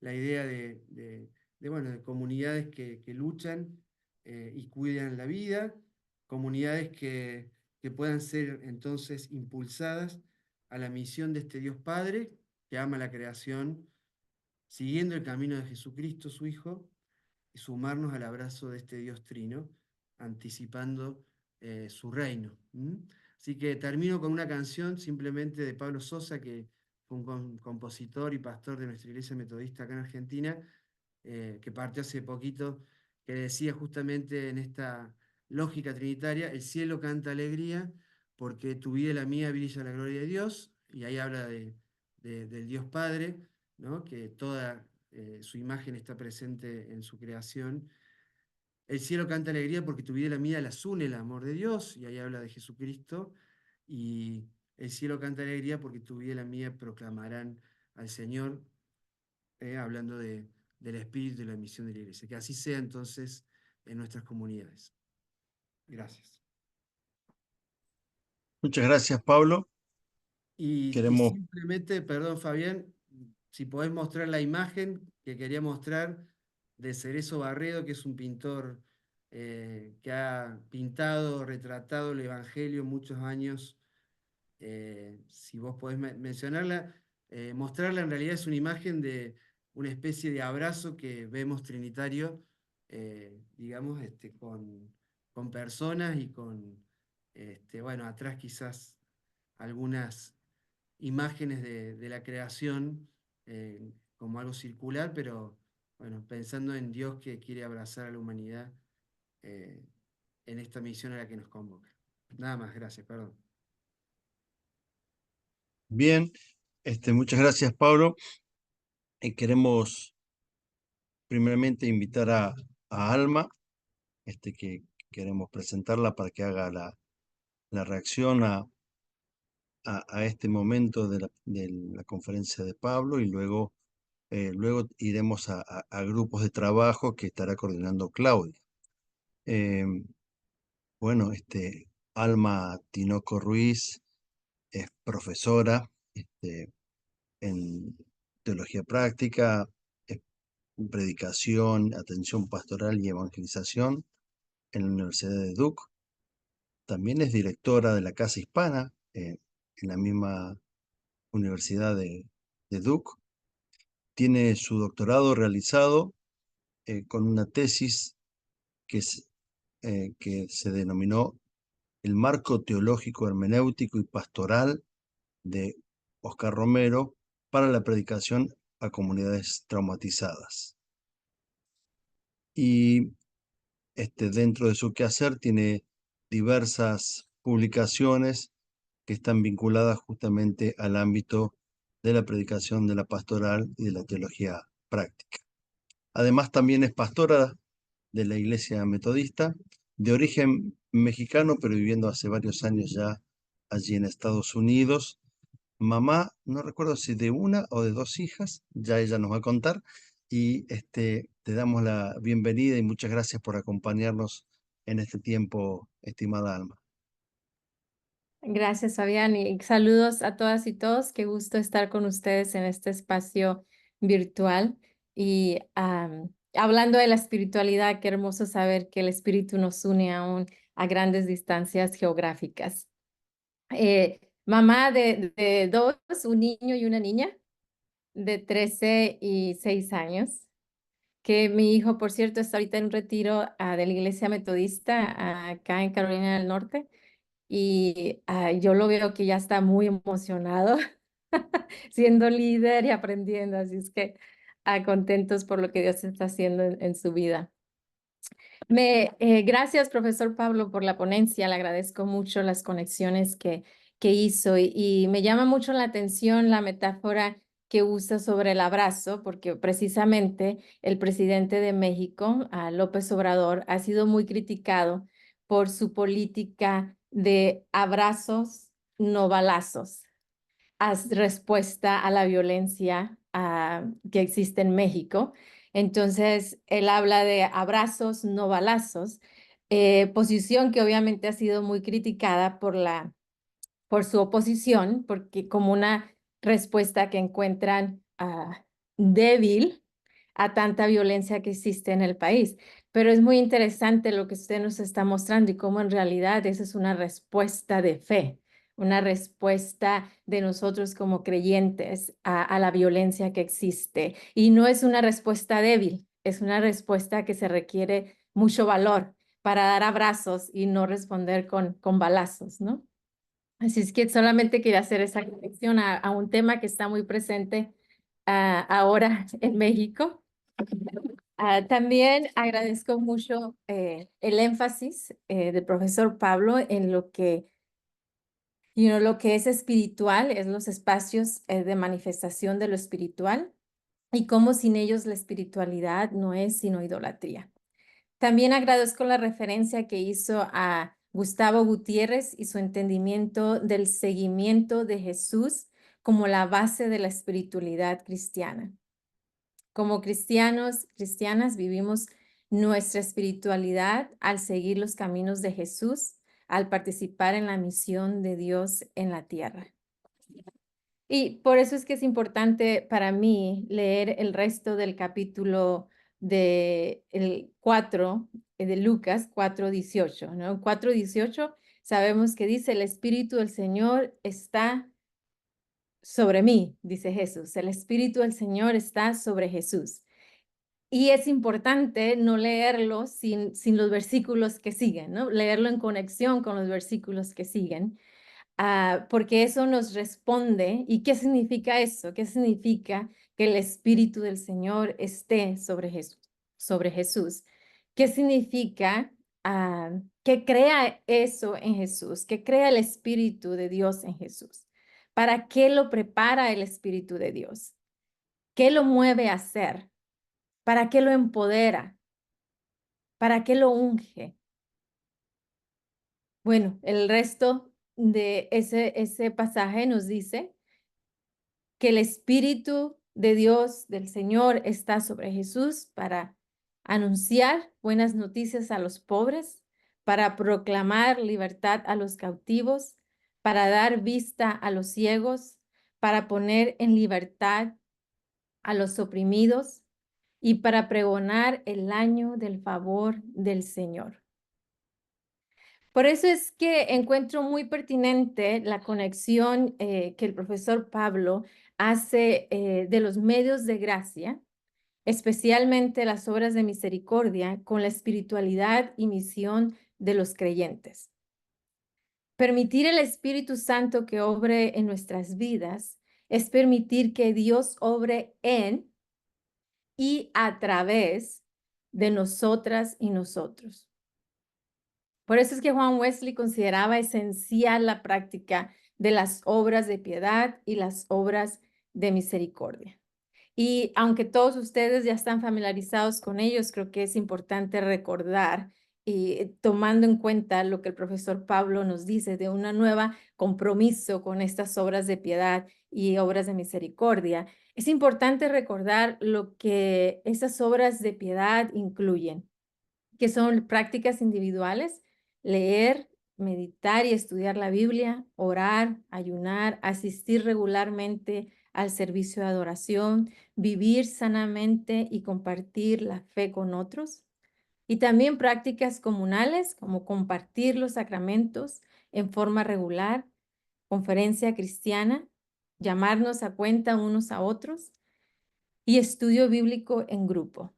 A: la idea bueno, de comunidades que luchan y cuidan la vida, comunidades que puedan ser entonces impulsadas a la misión de este Dios Padre, que ama la creación, siguiendo el camino de Jesucristo, su Hijo, y sumarnos al abrazo de este Dios Trino, anticipando su reino. Así que termino con una canción simplemente de Pablo Sosa, que fue un compositor y pastor de nuestra iglesia metodista acá en Argentina, que partió hace poquito, que decía justamente en esta lógica trinitaria: el cielo canta alegría, porque tu vida y la mía brilla la gloria de Dios, y ahí habla del Dios Padre, ¿no? Que toda su imagen está presente en su creación. El cielo canta alegría porque tu vida y la mía las une el amor de Dios, y ahí habla de Jesucristo. Y el cielo canta alegría porque tu vida y la mía proclamarán al Señor, hablando del Espíritu y la misión de la Iglesia. Que así sea entonces en nuestras comunidades. Gracias.
F: Muchas gracias, Pablo.
A: Y
F: Queremos,
A: simplemente, perdón, Fabián, si podés mostrar la imagen que quería mostrar de Cerezo Barredo, que es un pintor que ha pintado, retratado el Evangelio muchos años. Si vos podés mencionarla, mostrarla, en realidad es una imagen de una especie de abrazo que vemos trinitario, digamos, con personas y con, bueno, atrás quizás algunas imágenes de la creación como algo circular, pero bueno, pensando en Dios que quiere abrazar a la humanidad eh, en esta misión a la que nos convoca. Nada más, gracias, perdón.
F: bien, muchas gracias, Pablo. Queremos primeramente invitar a Alma que queremos presentarla para que haga la reacción a este momento de la conferencia de Pablo, y luego iremos a grupos de trabajo que estará coordinando Claudia. Bueno, Alma Tinoco Ruiz es profesora en teología práctica, predicación, atención pastoral y evangelización en la Universidad de Duke. También es directora de la Casa Hispana en la misma Universidad de Duke. Tiene su doctorado realizado con una tesis que se denominó El marco teológico, hermenéutico y pastoral de Oscar Romero para la predicación a comunidades traumatizadas. Y dentro de su quehacer tiene diversas publicaciones que están vinculadas justamente al ámbito de la predicación de la pastoral y de la teología práctica. Además, también es pastora de la Iglesia Metodista, de origen mexicano, pero viviendo hace varios años ya allí en Estados Unidos. Mamá, no recuerdo si de una o de dos hijas, ya ella nos va a contar, y te damos la bienvenida y muchas gracias por acompañarnos en este tiempo, estimada Alma.
B: Gracias, Fabián, y saludos a todas y todos. Qué gusto estar con ustedes en este espacio virtual. Y hablando de la espiritualidad, qué hermoso saber que el espíritu nos une aún a grandes distancias geográficas. Mamá de dos, un niño y una niña de 13 y 6 años. Que mi hijo, por cierto, está ahorita en un retiro de la Iglesia Metodista acá en Carolina del Norte. Y yo lo veo que ya está muy emocionado siendo líder y aprendiendo, así es que contentos por lo que Dios está haciendo en su vida. Gracias, profesor Pablo, por la ponencia, le agradezco mucho las conexiones que hizo y me llama mucho la atención la metáfora que usa sobre el abrazo, porque precisamente el presidente de México, López Obrador, ha sido muy criticado por su política de abrazos, no balazos, respuesta a la violencia que existe en México. Entonces, él habla de abrazos, no balazos, posición que obviamente ha sido muy criticada por su oposición, porque como una respuesta que encuentran débil a tanta violencia que existe en el país. Pero es muy interesante lo que usted nos está mostrando y cómo en realidad esa es una respuesta de fe, una respuesta de nosotros como creyentes a la violencia que existe. Y no es una respuesta débil, es una respuesta que se requiere mucho valor para dar abrazos y no responder con balazos, ¿no? Así es que solamente quería hacer esa conexión a un tema que está muy presente ahora en México. También agradezco mucho el énfasis del profesor Pablo en lo que es espiritual, es los espacios de manifestación de lo espiritual y cómo sin ellos la espiritualidad no es sino idolatría. También agradezco la referencia que hizo a Gustavo Gutiérrez y su entendimiento del seguimiento de Jesús como la base de la espiritualidad cristiana. Como cristianas vivimos nuestra espiritualidad al seguir los caminos de Jesús, al participar en la misión de Dios en la tierra. Y por eso es que es importante para mí leer el resto del capítulo de el 4 de Lucas 4:18, ¿no? 4:18 sabemos que dice, el Espíritu del Señor está sobre mí, dice Jesús. El Espíritu del Señor está sobre Jesús. Y es importante no leerlo sin los versículos que siguen, ¿no? Leerlo en conexión con los versículos que siguen. Porque eso nos responde. ¿Y qué significa eso? ¿Qué significa que el Espíritu del Señor esté sobre Jesús? ¿Qué significa que crea eso en Jesús? Que crea el Espíritu de Dios en Jesús. ¿Para qué lo prepara el Espíritu de Dios? ¿Qué lo mueve a hacer? ¿Para qué lo empodera? ¿Para qué lo unge? Bueno, el resto de ese pasaje nos dice que el Espíritu de Dios, del Señor, está sobre Jesús para anunciar buenas noticias a los pobres, para proclamar libertad a los cautivos, para dar vista a los ciegos, para poner en libertad a los oprimidos y para pregonar el año del favor del Señor. Por eso es que encuentro muy pertinente la conexión que el profesor Pablo hace de los medios de gracia, especialmente las obras de misericordia, con la espiritualidad y misión de los creyentes. Permitir el Espíritu Santo que obre en nuestras vidas es permitir que Dios obre en y a través de nosotras y nosotros. Por eso es que Juan Wesley consideraba esencial la práctica de las obras de piedad y las obras de misericordia. Y aunque todos ustedes ya están familiarizados con ellos, creo que es importante recordar y tomando en cuenta lo que el profesor Pablo nos dice de una nueva compromiso con estas obras de piedad y obras de misericordia, es importante recordar lo que esas obras de piedad incluyen, que son prácticas individuales, leer, meditar y estudiar la Biblia, orar, ayunar, asistir regularmente al servicio de adoración, vivir sanamente y compartir la fe con otros. Y también prácticas comunales como compartir los sacramentos en forma regular, conferencia cristiana, llamarnos a cuenta unos a otros y estudio bíblico en grupo.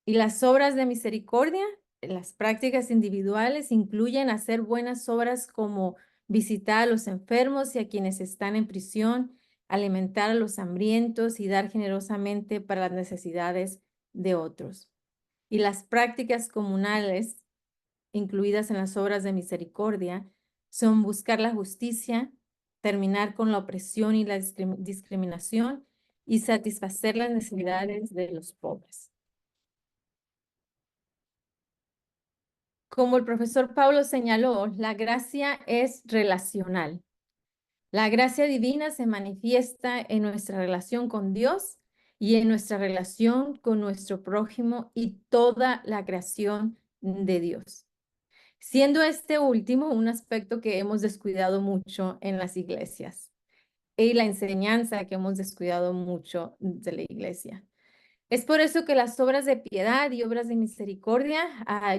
B: Y las obras de misericordia, las prácticas individuales incluyen hacer buenas obras como visitar a los enfermos y a quienes están en prisión, alimentar a los hambrientos y dar generosamente para las necesidades de otros. Y las prácticas comunales, incluidas en las obras de misericordia, son buscar la justicia, terminar con la opresión y la discriminación y satisfacer las necesidades de los pobres. Como el profesor Pablo señaló, la gracia es relacional. La gracia divina se manifiesta en nuestra relación con Dios y en nuestra relación con nuestro prójimo y toda la creación de Dios. Siendo este último un aspecto que hemos descuidado mucho en las iglesias y la enseñanza que hemos descuidado mucho de la iglesia. Es por eso que las obras de piedad y obras de misericordia,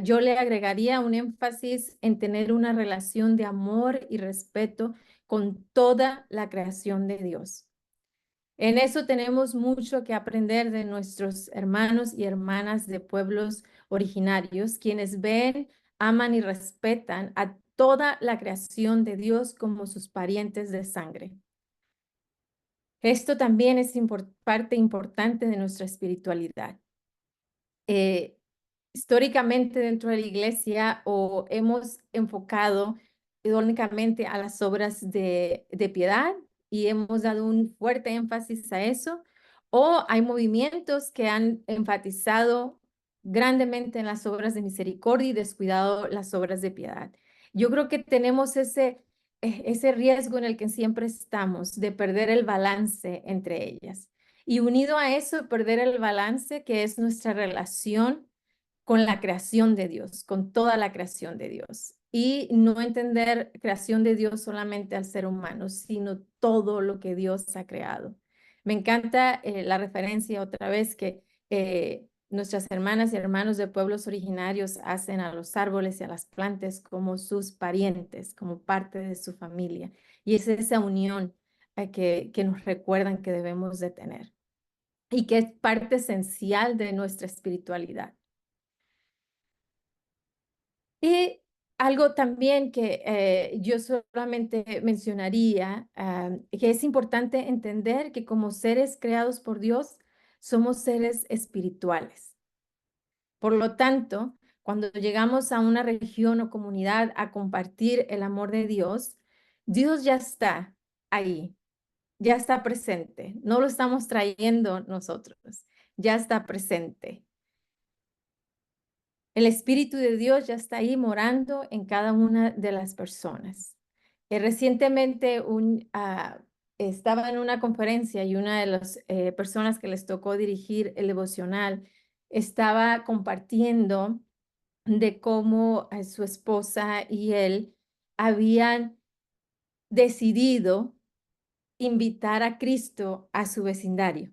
B: yo le agregaría un énfasis en tener una relación de amor y respeto con toda la creación de Dios. En eso tenemos mucho que aprender de nuestros hermanos y hermanas de pueblos originarios, quienes ven, aman y respetan a toda la creación de Dios como sus parientes de sangre. Esto también es parte importante de nuestra espiritualidad. Históricamente dentro de la iglesia o hemos enfocado únicamente a las obras de piedad y hemos dado un fuerte énfasis a eso, o hay movimientos que han enfatizado grandemente en las obras de misericordia y descuidado las obras de piedad. Yo creo que tenemos ese riesgo en el que siempre estamos de perder el balance entre ellas. Y unido a eso, perder el balance que es nuestra relación con la creación de Dios, con toda la creación de Dios. Y no entender creación de Dios solamente al ser humano, sino todo lo que Dios ha creado. Me encanta la referencia otra vez que nuestras hermanas y hermanos de pueblos originarios hacen a los árboles y a las plantas como sus parientes, como parte de su familia. Y es esa unión que nos recuerdan que debemos de tener y que es parte esencial de nuestra espiritualidad. Y algo también que yo solamente mencionaría, que es importante entender que como seres creados por Dios, somos seres espirituales. Por lo tanto, cuando llegamos a una región o comunidad a compartir el amor de Dios, Dios ya está ahí, ya está presente. No lo estamos trayendo nosotros, ya está presente. El Espíritu de Dios ya está ahí morando en cada una de las personas. Recientemente estaba en una conferencia y una de las personas que les tocó dirigir el devocional estaba compartiendo de cómo su esposa y él habían decidido invitar a Cristo a su vecindario,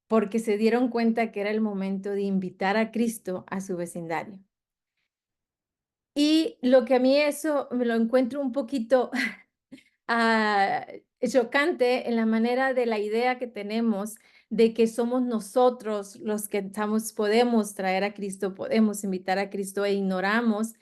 B: porque se dieron cuenta que era el momento de invitar a Cristo a su vecindario. Y lo que a mí eso me lo encuentro un poquito chocante en la manera de la idea que tenemos de que somos nosotros los que podemos traer a Cristo, podemos invitar a Cristo e ignoramos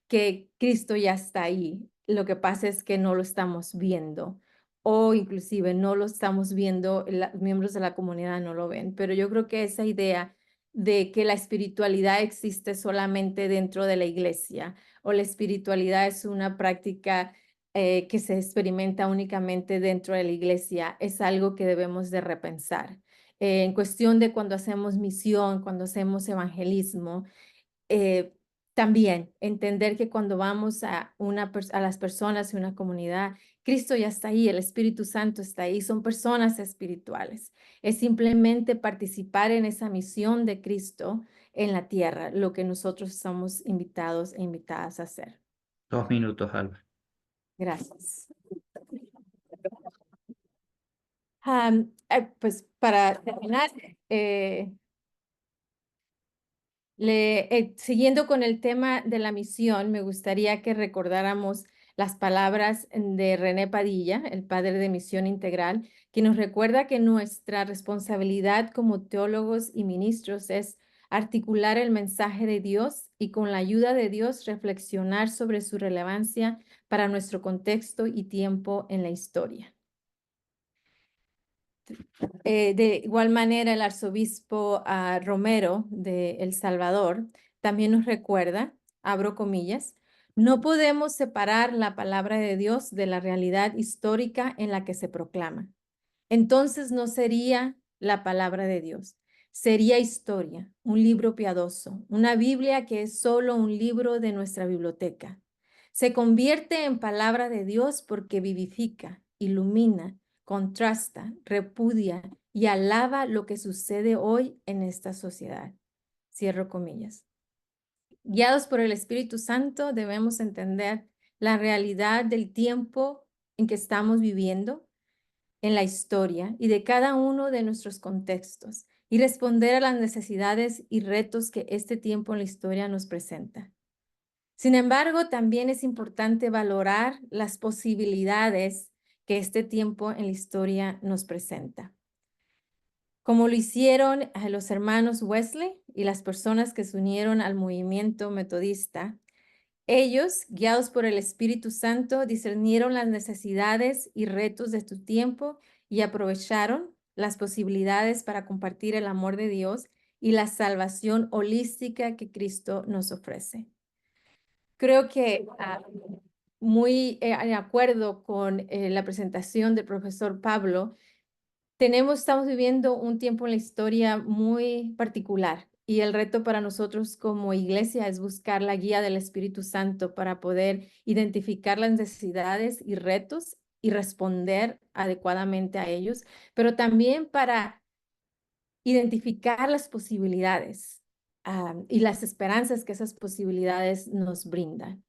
B: que Cristo ya está ahí. Lo que pasa es que no lo estamos viendo o inclusive no lo estamos viendo, los miembros de la comunidad no lo ven. Pero yo creo que esa idea de que la espiritualidad existe solamente dentro de la iglesia o la espiritualidad es una práctica que se experimenta únicamente dentro de la iglesia, es algo que debemos de repensar. En cuestión de cuando hacemos misión, cuando hacemos evangelismo, también entender que cuando vamos a las personas y una comunidad, Cristo ya está ahí, el Espíritu Santo está ahí, son personas espirituales. Es simplemente participar en esa misión de Cristo en la tierra, lo que nosotros estamos invitados e invitadas a hacer.
H: 2 minutos, Alba.
B: Gracias. Pues para terminar, siguiendo con el tema de la misión, me gustaría que recordáramos las palabras de René Padilla, el padre de Misión Integral, que nos recuerda que nuestra responsabilidad como teólogos y ministros es articular el mensaje de Dios y con la ayuda de Dios reflexionar sobre su relevancia para nuestro contexto y tiempo en la historia. De igual manera, el arzobispo Romero de El Salvador también nos recuerda, abro comillas, no podemos separar la palabra de Dios de la realidad histórica en la que se proclama. Entonces no sería la palabra de Dios, sería historia, un libro piadoso, una Biblia que es solo un libro de nuestra biblioteca. Se convierte en palabra de Dios porque vivifica, ilumina, contrasta, repudia y alaba lo que sucede hoy en esta sociedad. Cierro comillas. Guiados por el Espíritu Santo debemos entender la realidad del tiempo en que estamos viviendo, en la historia y de cada uno de nuestros contextos y responder a las necesidades y retos que este tiempo en la historia nos presenta. Sin embargo, también es importante valorar las posibilidades que este tiempo en la historia nos presenta. Como lo hicieron los hermanos Wesley y las personas que se unieron al movimiento metodista, ellos, guiados por el Espíritu Santo, discernieron las necesidades y retos de su tiempo y aprovecharon las posibilidades para compartir el amor de Dios y la salvación holística que Cristo nos ofrece. Creo que muy de acuerdo con la presentación del profesor Pablo, estamos viviendo un tiempo en la historia muy particular y el reto para nosotros como iglesia es buscar la guía del Espíritu Santo para poder identificar las necesidades y retos y responder adecuadamente a ellos, pero también para identificar las posibilidades y las esperanzas que esas posibilidades nos brindan.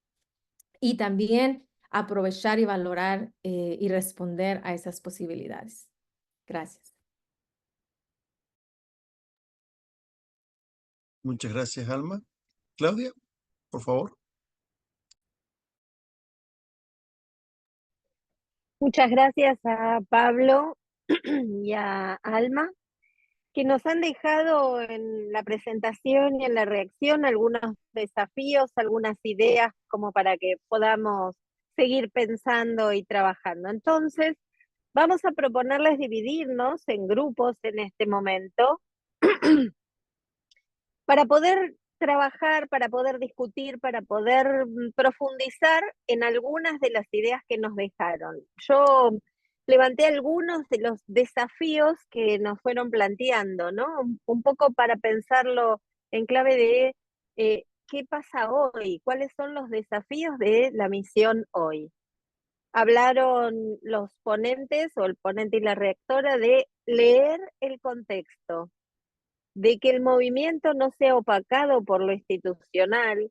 B: Y también aprovechar y valorar y responder a esas posibilidades. Gracias.
F: Muchas gracias, Alma. Claudia, por favor.
C: Muchas gracias a Pablo y a Alma, que nos han dejado en la presentación y en la reacción algunos desafíos, algunas ideas como para que podamos seguir pensando y trabajando. Entonces, vamos a proponerles dividirnos en grupos en este momento para poder trabajar, para poder discutir, para poder profundizar en algunas de las ideas que nos dejaron. Yo levanté algunos de los desafíos que nos fueron planteando, ¿no? Un poco para pensarlo en clave de ¿qué pasa hoy? ¿Cuáles son los desafíos de la misión hoy? Hablaron los ponentes o el ponente y la rectora de leer el contexto, de que el movimiento no sea opacado por lo institucional,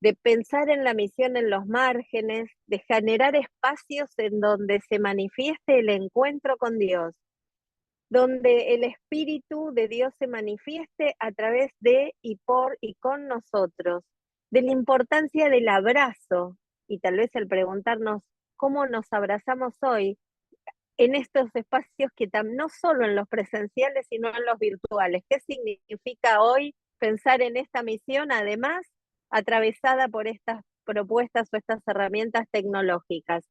C: de pensar en la misión en los márgenes, de generar espacios en donde se manifieste el encuentro con Dios, donde el Espíritu de Dios se manifieste a través de y por y con nosotros, de la importancia del abrazo, y tal vez el preguntarnos cómo nos abrazamos hoy en estos espacios que no solo en los presenciales, sino en los virtuales. ¿Qué significa hoy pensar en esta misión, además, atravesada por estas propuestas o estas herramientas tecnológicas?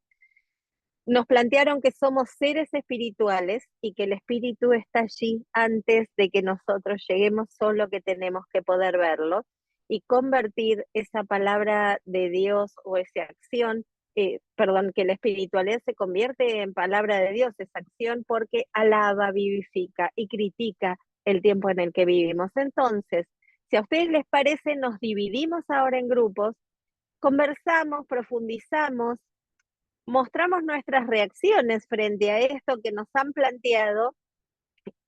C: Nos plantearon que somos seres espirituales y que el espíritu está allí antes de que nosotros lleguemos, solo que tenemos que poder verlo y convertir esa palabra de Dios o esa acción, que la espiritualidad se convierte en palabra de Dios, esa acción, porque alaba, vivifica y critica el tiempo en el que vivimos. Entonces, si a ustedes les parece, nos dividimos ahora en grupos, conversamos, profundizamos, mostramos nuestras reacciones frente a esto que nos han planteado.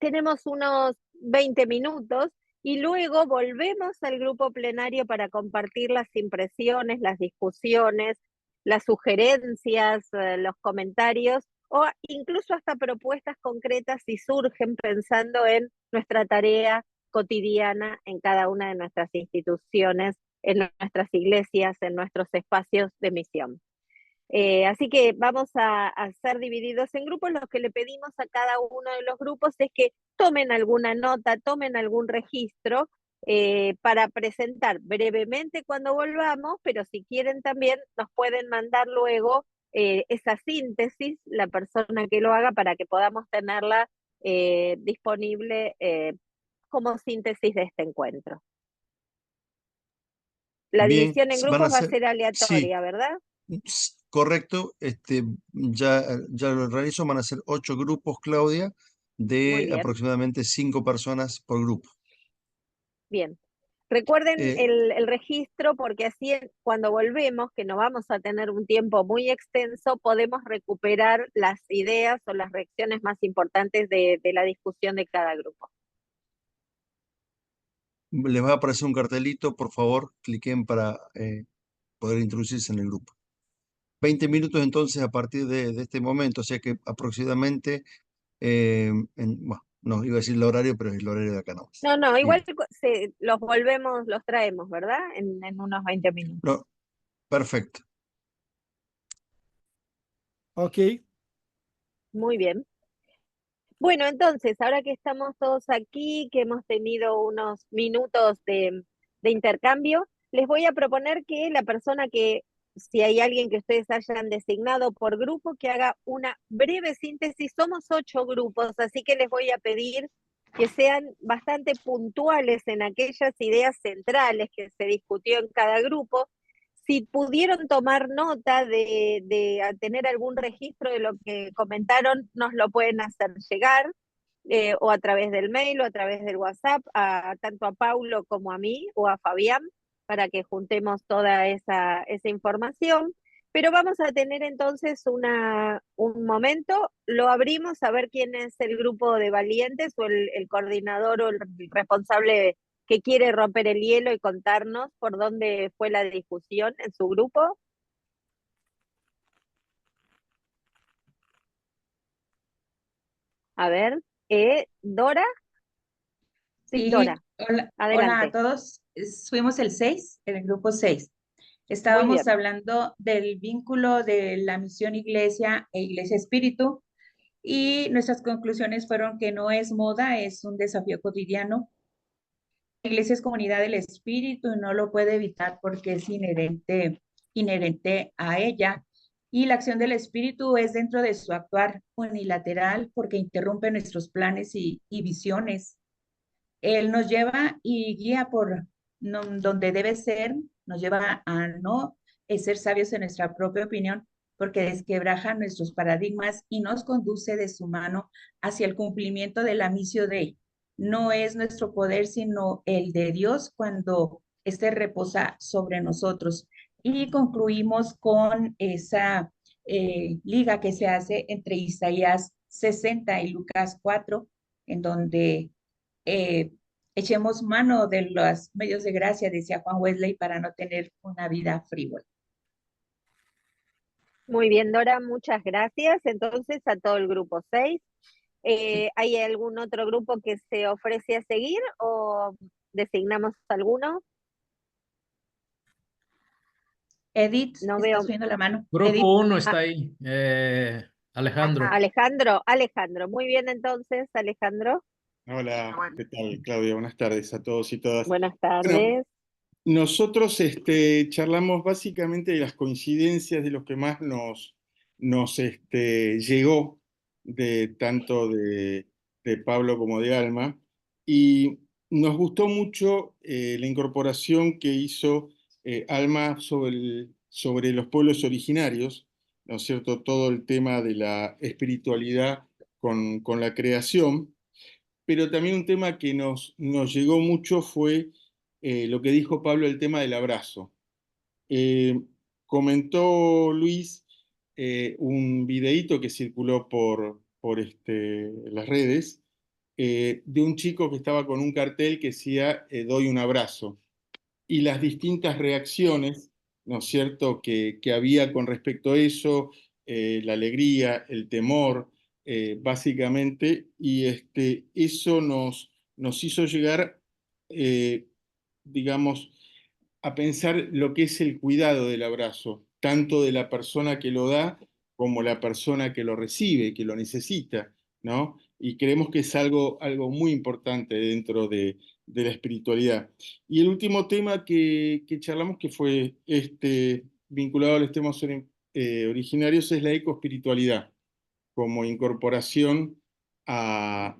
C: Tenemos unos 20 minutos y luego volvemos al grupo plenario para compartir las impresiones, las discusiones, las sugerencias, los comentarios o incluso hasta propuestas concretas si surgen pensando en nuestra tarea cotidiana en cada una de nuestras instituciones, en nuestras iglesias, en nuestros espacios de misión. Así que vamos a ser divididos en grupos. Lo que le pedimos a cada uno de los grupos es que tomen alguna nota, tomen algún registro para presentar brevemente cuando volvamos, pero si quieren también nos pueden mandar luego esa síntesis, la persona que lo haga, para que podamos tenerla disponible como síntesis de este encuentro. La
F: Bien,
C: división en
F: van
C: grupos va a
F: ser,
C: ser
F: sí,
C: aleatoria, ¿verdad?
F: correcto. Ya lo realizo, van a ser 8 grupos, Claudia,
C: Muy
F: de
C: bien.
F: aproximadamente 5 personas por grupo.
C: Bien. Recuerden
F: Eh,
C: el registro, porque así cuando volvemos, que no vamos a tener un tiempo muy extenso, podemos recuperar las ideas o las reacciones más importantes de la discusión de cada grupo.
F: Les va a aparecer un cartelito, por favor, cliquen para poder introducirse en el grupo. 20 minutos entonces a partir de este momento, o sea que aproximadamente, bueno, no iba a decir el horario, pero es el horario de acá nomás.
C: No, igual
F: Bien.
C: los traemos, ¿verdad? En unos 20 minutos.
F: No, perfecto.
D: Ok.
C: Muy bien. Bueno, entonces, ahora que estamos todos aquí, que hemos tenido unos minutos de intercambio, les voy a proponer que la persona que, si hay alguien que ustedes hayan designado por grupo, que haga una breve síntesis. Somos 8 grupos, así que les voy a pedir que sean bastante puntuales en aquellas ideas centrales que se discutió en cada grupo. Si pudieron tomar nota de tener algún registro de lo que comentaron, nos lo pueden hacer llegar, o a través del mail o a través del WhatsApp, tanto a Paulo como a mí o a Fabián, para que juntemos toda esa información. Pero vamos a tener entonces un momento, lo abrimos a ver quién es el grupo de valientes o el coordinador o el responsable que quiere romper el hielo y contarnos por dónde fue la discusión en su grupo. A ver, Dora. Sí, Dora,
I: hola
C: adelante.
I: a todos. Fuimos el 6, el grupo 6.
C: Muy
I: Estábamos
C: bien.
I: hablando del vínculo de la misión iglesia e iglesia espíritu, y nuestras conclusiones fueron que no es moda, es un desafío cotidiano. La iglesia es comunidad del espíritu y no lo puede evitar porque es inherente a ella. Y la acción del espíritu es dentro de su actuar unilateral porque interrumpe nuestros planes y visiones. Él nos lleva y guía por donde debe ser, nos lleva a no ser sabios en nuestra propia opinión, porque desquebraja nuestros paradigmas y nos conduce de su mano hacia el cumplimiento de la misión de él. No es nuestro poder, sino el de Dios cuando este reposa sobre nosotros. Y concluimos con esa liga que se hace entre Isaías 60 y Lucas 4, en donde echemos mano de los medios de gracia, decía Juan Wesley, para no tener una vida frívola.
C: Muy bien, Dora, muchas gracias. Entonces, a todo el grupo 6. ¿Hay algún otro grupo que se ofrece a seguir o designamos alguno?
I: Edith,
C: No
I: estás
C: veo.
I: subiendo la mano.
H: Grupo
I: Edith.
H: 1 está ahí. Alejandro.
C: Alejandro. Muy bien, entonces, Alejandro.
J: Hola, ¿qué tal, Claudia? Buenas tardes a todos y todas.
C: Buenas
J: Bueno,
C: tardes.
J: nosotros charlamos básicamente de las coincidencias de lo que más nos llegó tanto de Pablo como de Alma, y nos gustó mucho la incorporación que hizo Alma sobre los pueblos originarios, ¿no es cierto? Todo el tema de la espiritualidad con la creación, pero también un tema que nos llegó mucho fue lo que dijo Pablo, el tema del abrazo. Comentó Luis un videíto que circuló por las redes de un chico que estaba con un cartel que decía doy un abrazo, y las distintas reacciones, ¿no es cierto?, que había con respecto a eso, la alegría, el temor, básicamente, y eso nos hizo llegar, digamos, a pensar lo que es el cuidado del abrazo, tanto de la persona que lo da como la persona que lo recibe, que lo necesita, ¿no? Y creemos que es algo muy importante dentro de la espiritualidad. Y el último tema que charlamos, que fue vinculado a los temas originarios, es la ecoespiritualidad, como incorporación a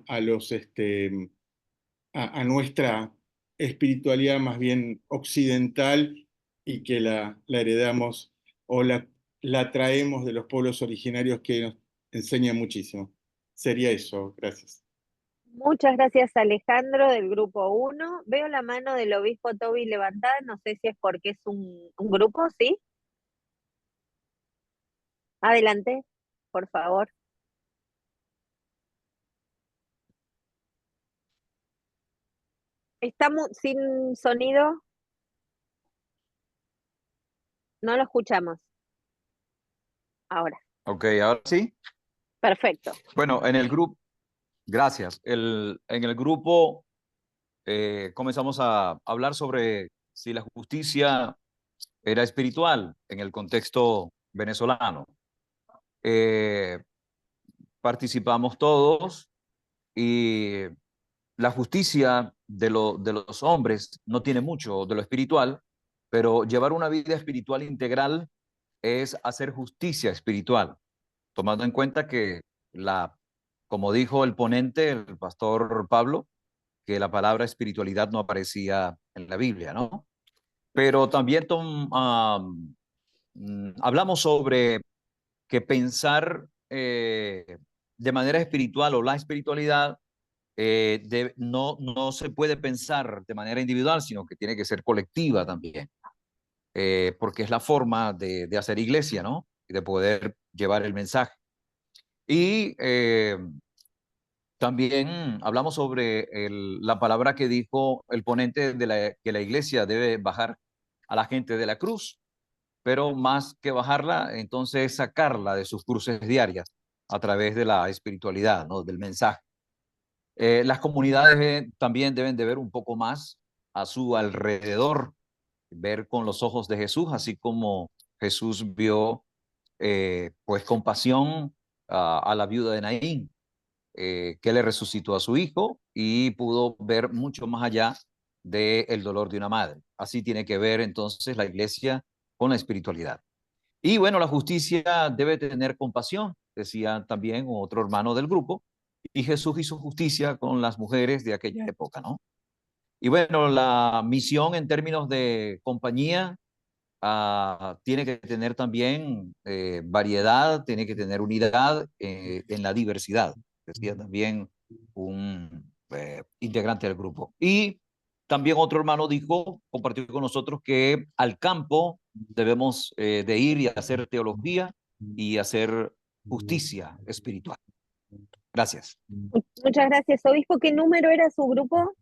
J: nuestra espiritualidad más bien occidental, y que la heredamos o la traemos de los pueblos originarios, que nos enseñan muchísimo. Sería eso, gracias.
C: Muchas gracias, Alejandro, del grupo 1. Veo la mano del obispo Toby levantada, no sé si es porque es un grupo, ¿sí? Adelante, por favor. ¿Estamos sin sonido? No lo escuchamos. Ahora.
K: Ok, ahora sí.
C: Perfecto.
K: Bueno, en el grupo, gracias. En el grupo comenzamos a hablar sobre si la justicia era espiritual en el contexto venezolano. Participamos todos, y la justicia de los hombres no tiene mucho de lo espiritual, pero llevar una vida espiritual integral es hacer justicia espiritual, tomando en cuenta que como dijo el ponente, el pastor Pablo, que la palabra espiritualidad no aparecía en la Biblia, ¿no? Pero también hablamos sobre que pensar de manera espiritual, o la espiritualidad, no se puede pensar de manera individual, sino que tiene que ser colectiva también, porque es la forma de hacer iglesia, ¿no? Y de poder llevar el mensaje. Y también hablamos sobre la palabra que dijo el ponente que la iglesia debe bajar a la gente de la cruz, pero más que bajarla, entonces sacarla de sus cruces diarias a través de la espiritualidad, ¿no? Del mensaje. Las comunidades también deben de ver un poco más a su alrededor, ver con los ojos de Jesús, así como Jesús vio pues compasión a la viuda de Naín, que le resucitó a su hijo y pudo ver mucho más allá del dolor de una madre. Así tiene que ver entonces la iglesia con la espiritualidad. Y bueno, la justicia debe tener compasión, decía también otro hermano del grupo, y Jesús hizo justicia con las mujeres de aquella época, ¿no? Y bueno, la misión en términos de compañía tiene que tener también variedad, tiene que tener unidad en la diversidad, decía también un integrante del grupo. Y También otro hermano compartió con nosotros que al campo debemos de ir y hacer teología y hacer justicia espiritual. Gracias.
C: Muchas gracias, obispo. ¿Qué número era su grupo?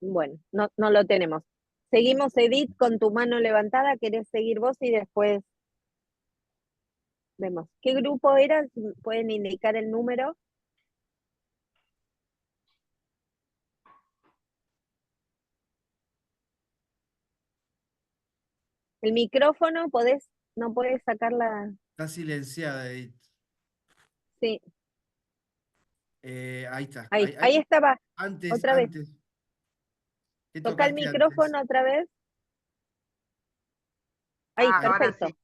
C: Bueno, no lo tenemos. Seguimos, Edith, con tu mano levantada. ¿Querés seguir vos y después vemos? ¿Qué grupo era? ¿Pueden indicar el número? El micrófono, no podés sacar la...
A: Está silenciada, Edith.
C: Sí,
A: Ahí está.
C: ahí estaba.
A: Antes,
C: Otra vez.
A: antes. ¿Qué
C: Toca el
A: tocaste
C: micrófono
A: antes?
C: otra vez. Ahí,
L: Ahora
C: perfecto.
L: sí.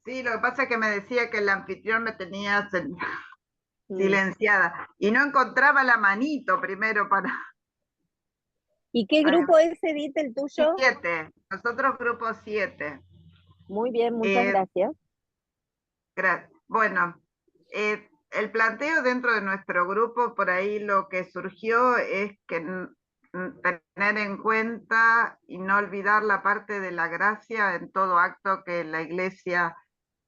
L: Sí, lo que pasa es que me decía que el anfitrión me tenía silenciada y no encontraba la manito primero para...
C: ¿Y qué grupo es, Edith, el tuyo?
L: 7, nosotros grupo 7.
C: Muy bien, muchas gracias.
L: Bueno, el planteo dentro de nuestro grupo, por ahí lo que surgió es que tener en cuenta y no olvidar la parte de la gracia en todo acto que la Iglesia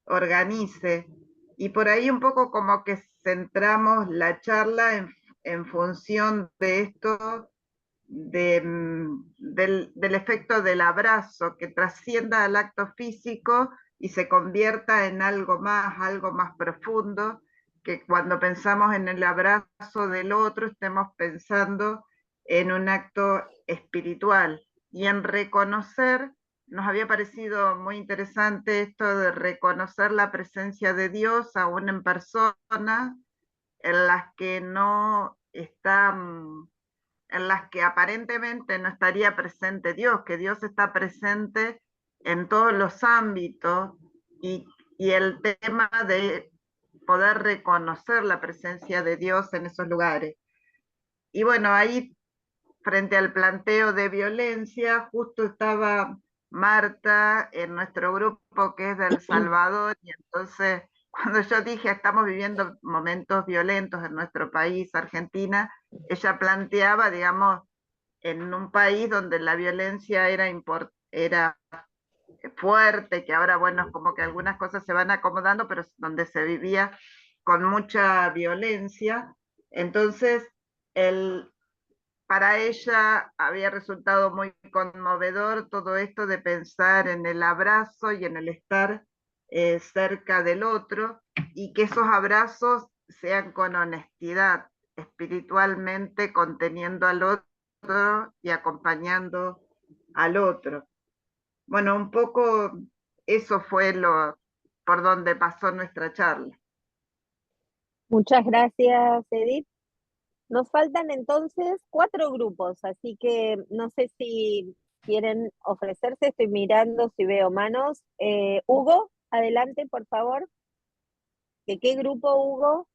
L: organice. Y por ahí un poco como que centramos la charla en función de esto, del efecto del abrazo, que trascienda al acto físico y se convierta en algo más profundo, que cuando pensamos en el abrazo del otro estemos pensando en un acto espiritual y en reconocer. Nos había parecido muy interesante esto de reconocer la presencia de Dios aún en personas en las que no están, en las que aparentemente no estaría presente Dios, que Dios está presente en todos los ámbitos, y el tema de poder reconocer la presencia de Dios en esos lugares. Y bueno, ahí frente al planteo de violencia, justo estaba Marta en nuestro grupo que es de El Salvador, y entonces cuando yo dije estamos viviendo momentos violentos en nuestro país, Argentina, ella planteaba, digamos, en un país donde la violencia era fuerte, que ahora, bueno, como que algunas cosas se van acomodando, pero donde se vivía con mucha violencia. Entonces, para ella había resultado muy conmovedor todo esto de pensar en el abrazo y en el estar cerca del otro, y que esos abrazos sean con honestidad, espiritualmente conteniendo al otro y acompañando al otro. Bueno, un poco eso fue por donde pasó nuestra charla.
C: Muchas gracias, Edith. Nos faltan entonces 4 grupos, así que no sé si quieren ofrecerse, estoy mirando si veo manos. Hugo, adelante, por favor. ¿De qué grupo, Hugo?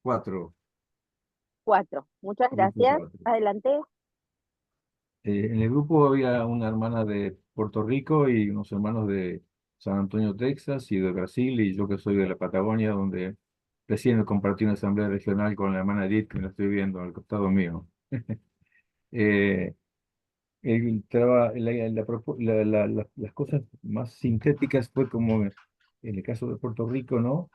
M: Cuatro.
C: 4. Muchas gracias. Adelante.
M: En el grupo había una hermana de Puerto Rico y unos hermanos de San Antonio, Texas, y de Brasil, y yo que soy de la Patagonia, donde recién compartí una asamblea regional con la hermana Edith, que la estoy viendo al costado mío. Las cosas más sintéticas fue como en el caso de Puerto Rico, ¿no?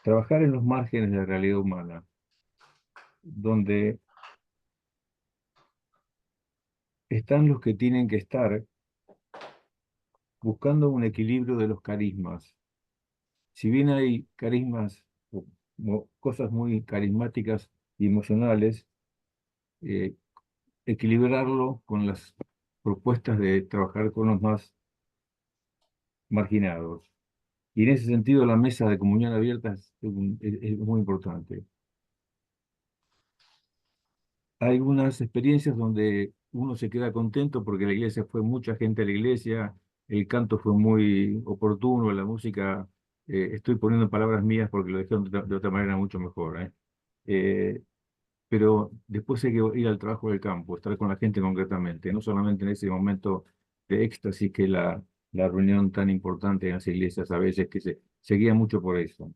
M: Trabajar en los márgenes de la realidad humana, donde están los que tienen que estar, buscando un equilibrio de los carismas. Si bien hay carismas o cosas muy carismáticas y emocionales, equilibrarlo con las propuestas de trabajar con los más marginados. Y en ese sentido la mesa de comunión abierta es muy importante. Hay algunas experiencias donde uno se queda contento porque la iglesia fue mucha gente a la iglesia, el canto fue muy oportuno, la música, estoy poniendo palabras mías porque lo dijeron de otra manera mucho mejor, pero después hay que ir al trabajo del campo, estar con la gente concretamente, no solamente en ese momento de éxtasis, que es la reunión tan importante en las iglesias a veces, que se guía mucho por eso.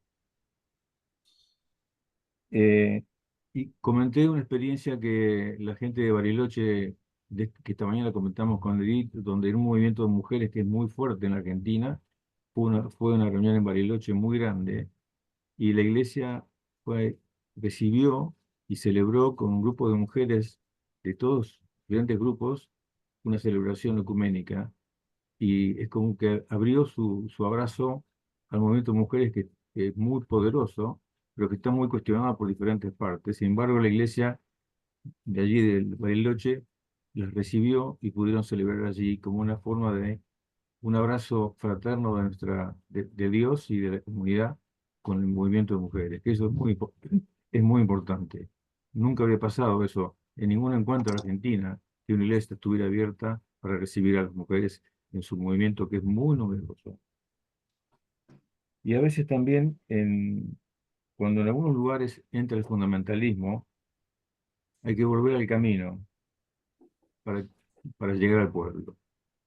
M: Y comenté una experiencia que la gente de Bariloche, que esta mañana comentamos con Edith, donde hay un movimiento de mujeres que es muy fuerte en la Argentina. Fue una reunión en Bariloche muy grande, y la iglesia recibió y celebró con un grupo de mujeres de todos diferentes grupos una celebración ecuménica, y es como que abrió su abrazo al movimiento de mujeres, que es muy poderoso, pero que está muy cuestionado por diferentes partes. Sin embargo, la iglesia de allí, del Bariloche, las recibió y pudieron celebrar allí como una forma de un abrazo fraterno de Dios y de la comunidad con el movimiento de mujeres, que eso es muy importante. Nunca había pasado eso en ningún encuentro en Argentina, que una iglesia estuviera abierta para recibir a las mujeres en su movimiento, que es muy numeroso. Y a veces también, cuando en algunos lugares entra el fundamentalismo, hay que volver al camino para, para llegar al pueblo.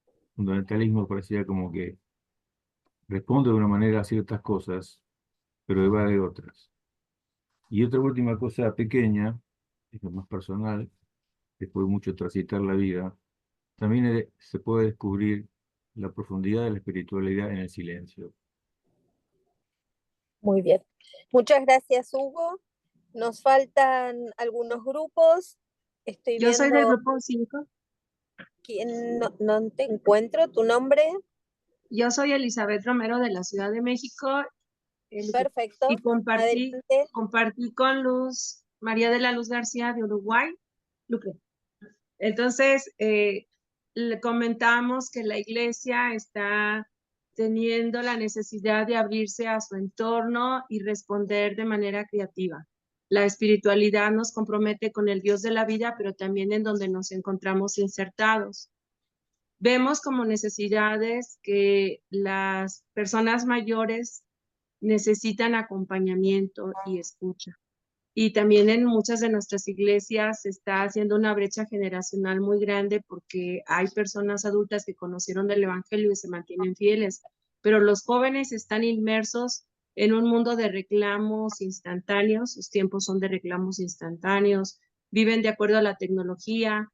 M: El fundamentalismo parecía como que responde de una manera a ciertas cosas, pero evade otras. Y otra última cosa pequeña, es lo más personal, después de mucho transitar la vida, también se puede descubrir la profundidad de la espiritualidad en el silencio.
C: Muy bien. Muchas gracias, Hugo. Nos faltan algunos grupos. Estoy
N: Yo soy del
C: viendo
N: grupo 5.
C: quién no te encuentro. ¿Tu nombre?
N: Yo soy Elizabeth Romero de la Ciudad de México.
C: Perfecto.
N: Y compartí con Luz, María de la Luz García de Uruguay. Luque. Entonces, le comentamos que la iglesia está teniendo la necesidad de abrirse a su entorno y responder de manera creativa. La espiritualidad nos compromete con el Dios de la vida, pero también en donde nos encontramos insertados. Vemos como necesidades que las personas mayores necesitan acompañamiento y escucha. Y también en muchas de nuestras iglesias se está haciendo una brecha generacional muy grande, porque hay personas adultas que conocieron del Evangelio y se mantienen fieles, pero los jóvenes están inmersos en un mundo de reclamos instantáneos. Sus tiempos son de reclamos instantáneos, viven de acuerdo a la tecnología,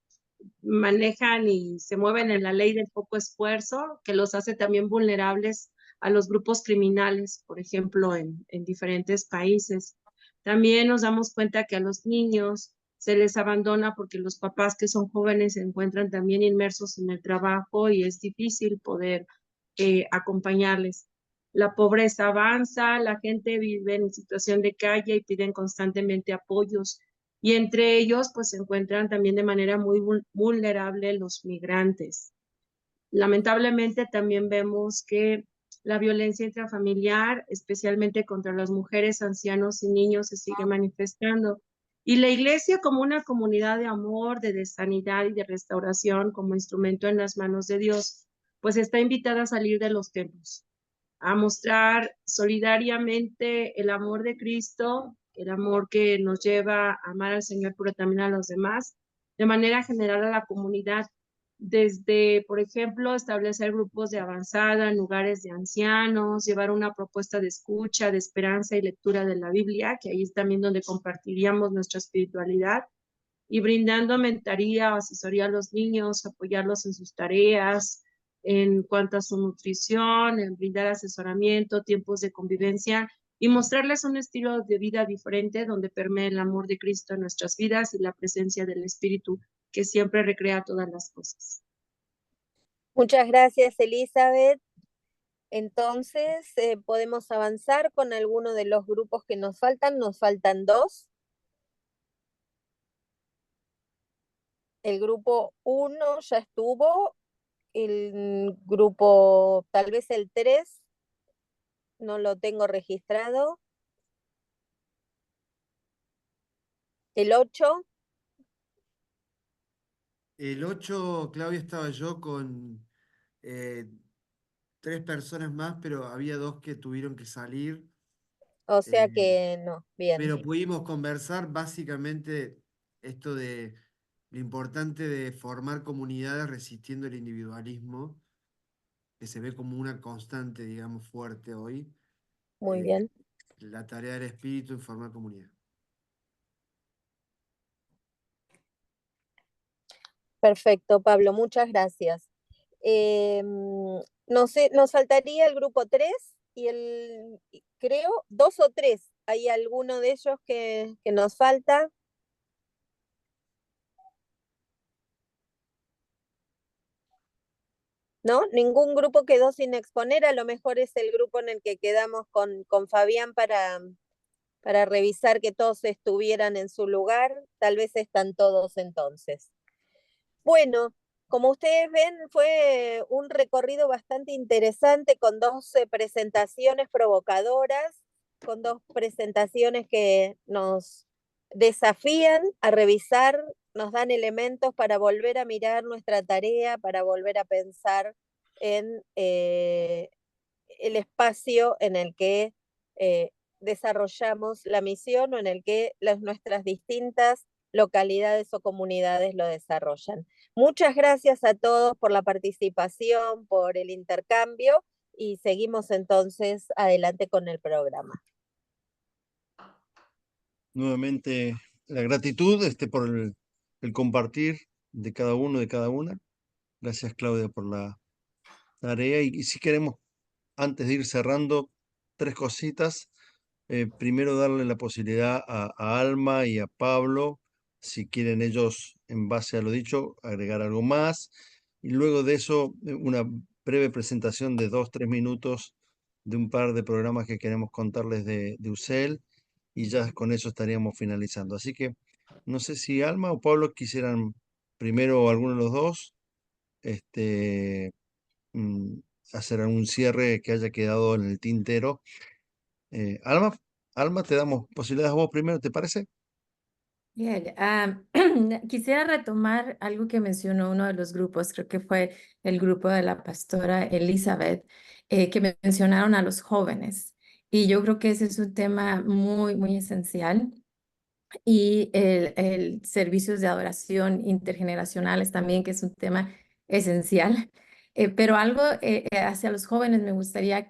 N: manejan y se mueven en la ley del poco esfuerzo, que los hace también vulnerables a los grupos criminales, por ejemplo, en diferentes países. También nos damos cuenta que a los niños se les abandona porque los papás, que son jóvenes, se encuentran también inmersos en el trabajo y es difícil poder acompañarles. La pobreza avanza, la gente vive en situación de calle y piden constantemente apoyos, y entre ellos pues se encuentran también de manera muy vulnerable los migrantes. Lamentablemente también vemos que la violencia intrafamiliar, especialmente contra las mujeres, ancianos y niños, se sigue manifestando. Y la iglesia, como una comunidad de amor, de sanidad y de restauración, como instrumento en las manos de Dios, pues está invitada a salir de los templos, a mostrar solidariamente el amor de Cristo, el amor que nos lleva a amar al Señor, pero también a los demás, de manera general a la comunidad. Desde, por ejemplo, establecer grupos de avanzada en lugares de ancianos, llevar una propuesta de escucha, de esperanza y lectura de la Biblia, que ahí es también donde compartiríamos nuestra espiritualidad, y brindando mentoría o asesoría a los niños, apoyarlos en sus tareas, en cuanto a su nutrición, en brindar asesoramiento, tiempos de convivencia y mostrarles un estilo de vida diferente donde permee el amor de Cristo en nuestras vidas y la presencia del Espíritu, que siempre recrea todas las cosas.
C: Muchas gracias, Elizabeth. Entonces, podemos avanzar con alguno de los grupos que nos faltan. Nos faltan 2. El grupo 1 ya estuvo. El grupo, tal vez el 3, no lo tengo registrado. El 8.
A: El 8, Claudia, estaba yo con 3 personas más, pero había 2 que tuvieron que salir.
C: O sea que no, bien.
A: Pero pudimos conversar básicamente esto de lo importante de formar comunidades resistiendo el individualismo, que se ve como una constante, digamos, fuerte hoy.
C: Muy bien.
A: La tarea del espíritu en formar comunidad.
C: Perfecto, Pablo, muchas gracias. No sé, nos faltaría el grupo 3 y creo, 2 o 3. ¿Hay alguno de ellos que nos falta? ¿No? Ningún grupo quedó sin exponer, a lo mejor es el grupo en el que quedamos con Fabián para revisar que todos estuvieran en su lugar. Tal vez están todos entonces. Bueno, como ustedes ven, fue un recorrido bastante interesante con 12 presentaciones provocadoras, con 2 presentaciones que nos desafían a revisar, nos dan elementos para volver a mirar nuestra tarea, para volver a pensar en el espacio en el que desarrollamos la misión o en el que nuestras distintas localidades o comunidades lo desarrollan. Muchas gracias a todos por la participación, por el intercambio y seguimos entonces adelante con el programa.
F: Nuevamente la gratitud por el compartir de cada uno, de cada una. Gracias, Claudia, por la tarea. Y si queremos, antes de ir cerrando, 3 cositas. Primero, darle la posibilidad a Alma y a Pablo, si quieren ellos, en base a lo dicho, agregar algo más. Y luego de eso, una breve presentación de 2-3 minutos de un par de programas que queremos contarles de UCEL, y ya con eso estaríamos finalizando. Así que no sé si Alma o Pablo quisieran primero, alguno de los dos, hacer algún cierre que haya quedado en el tintero. Alma, te damos posibilidades a vos primero, ¿te parece?
B: Bien, quisiera retomar algo que mencionó uno de los grupos, creo que fue el grupo de la pastora Elizabeth, que mencionaron a los jóvenes. Y yo creo que ese es un tema muy, muy esencial. Y el servicios de adoración intergeneracionales también, que es un tema esencial. Pero algo hacia los jóvenes me gustaría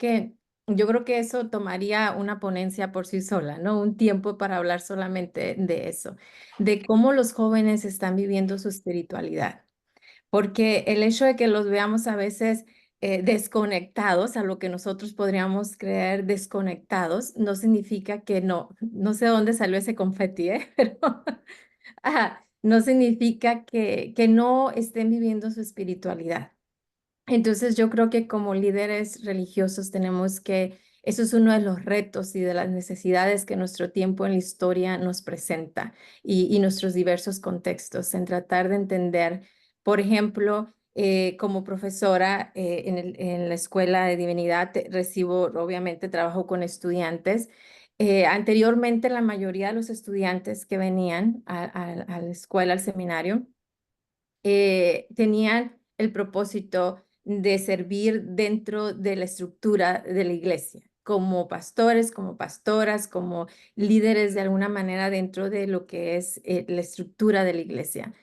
B: yo creo que eso tomaría una ponencia por sí sola, ¿no? Un tiempo para hablar solamente de eso, de cómo los jóvenes están viviendo su espiritualidad. Porque el hecho de que los veamos a veces desconectados a lo que nosotros podríamos creer desconectados, no significa que no sé dónde salió ese confeti, pero no significa que no estén viviendo su espiritualidad. Entonces yo creo que como líderes religiosos eso es uno de los retos y de las necesidades que nuestro tiempo en la historia nos presenta y nuestros diversos contextos, en tratar de entender, por ejemplo, como profesora en la Escuela de Divinidad, obviamente trabajo con estudiantes. Anteriormente la mayoría de los estudiantes que venían a la escuela, al seminario, tenían el propósito de servir dentro de la estructura de la iglesia, como pastores, como pastoras, como líderes de alguna manera dentro de lo que es la estructura de la iglesia.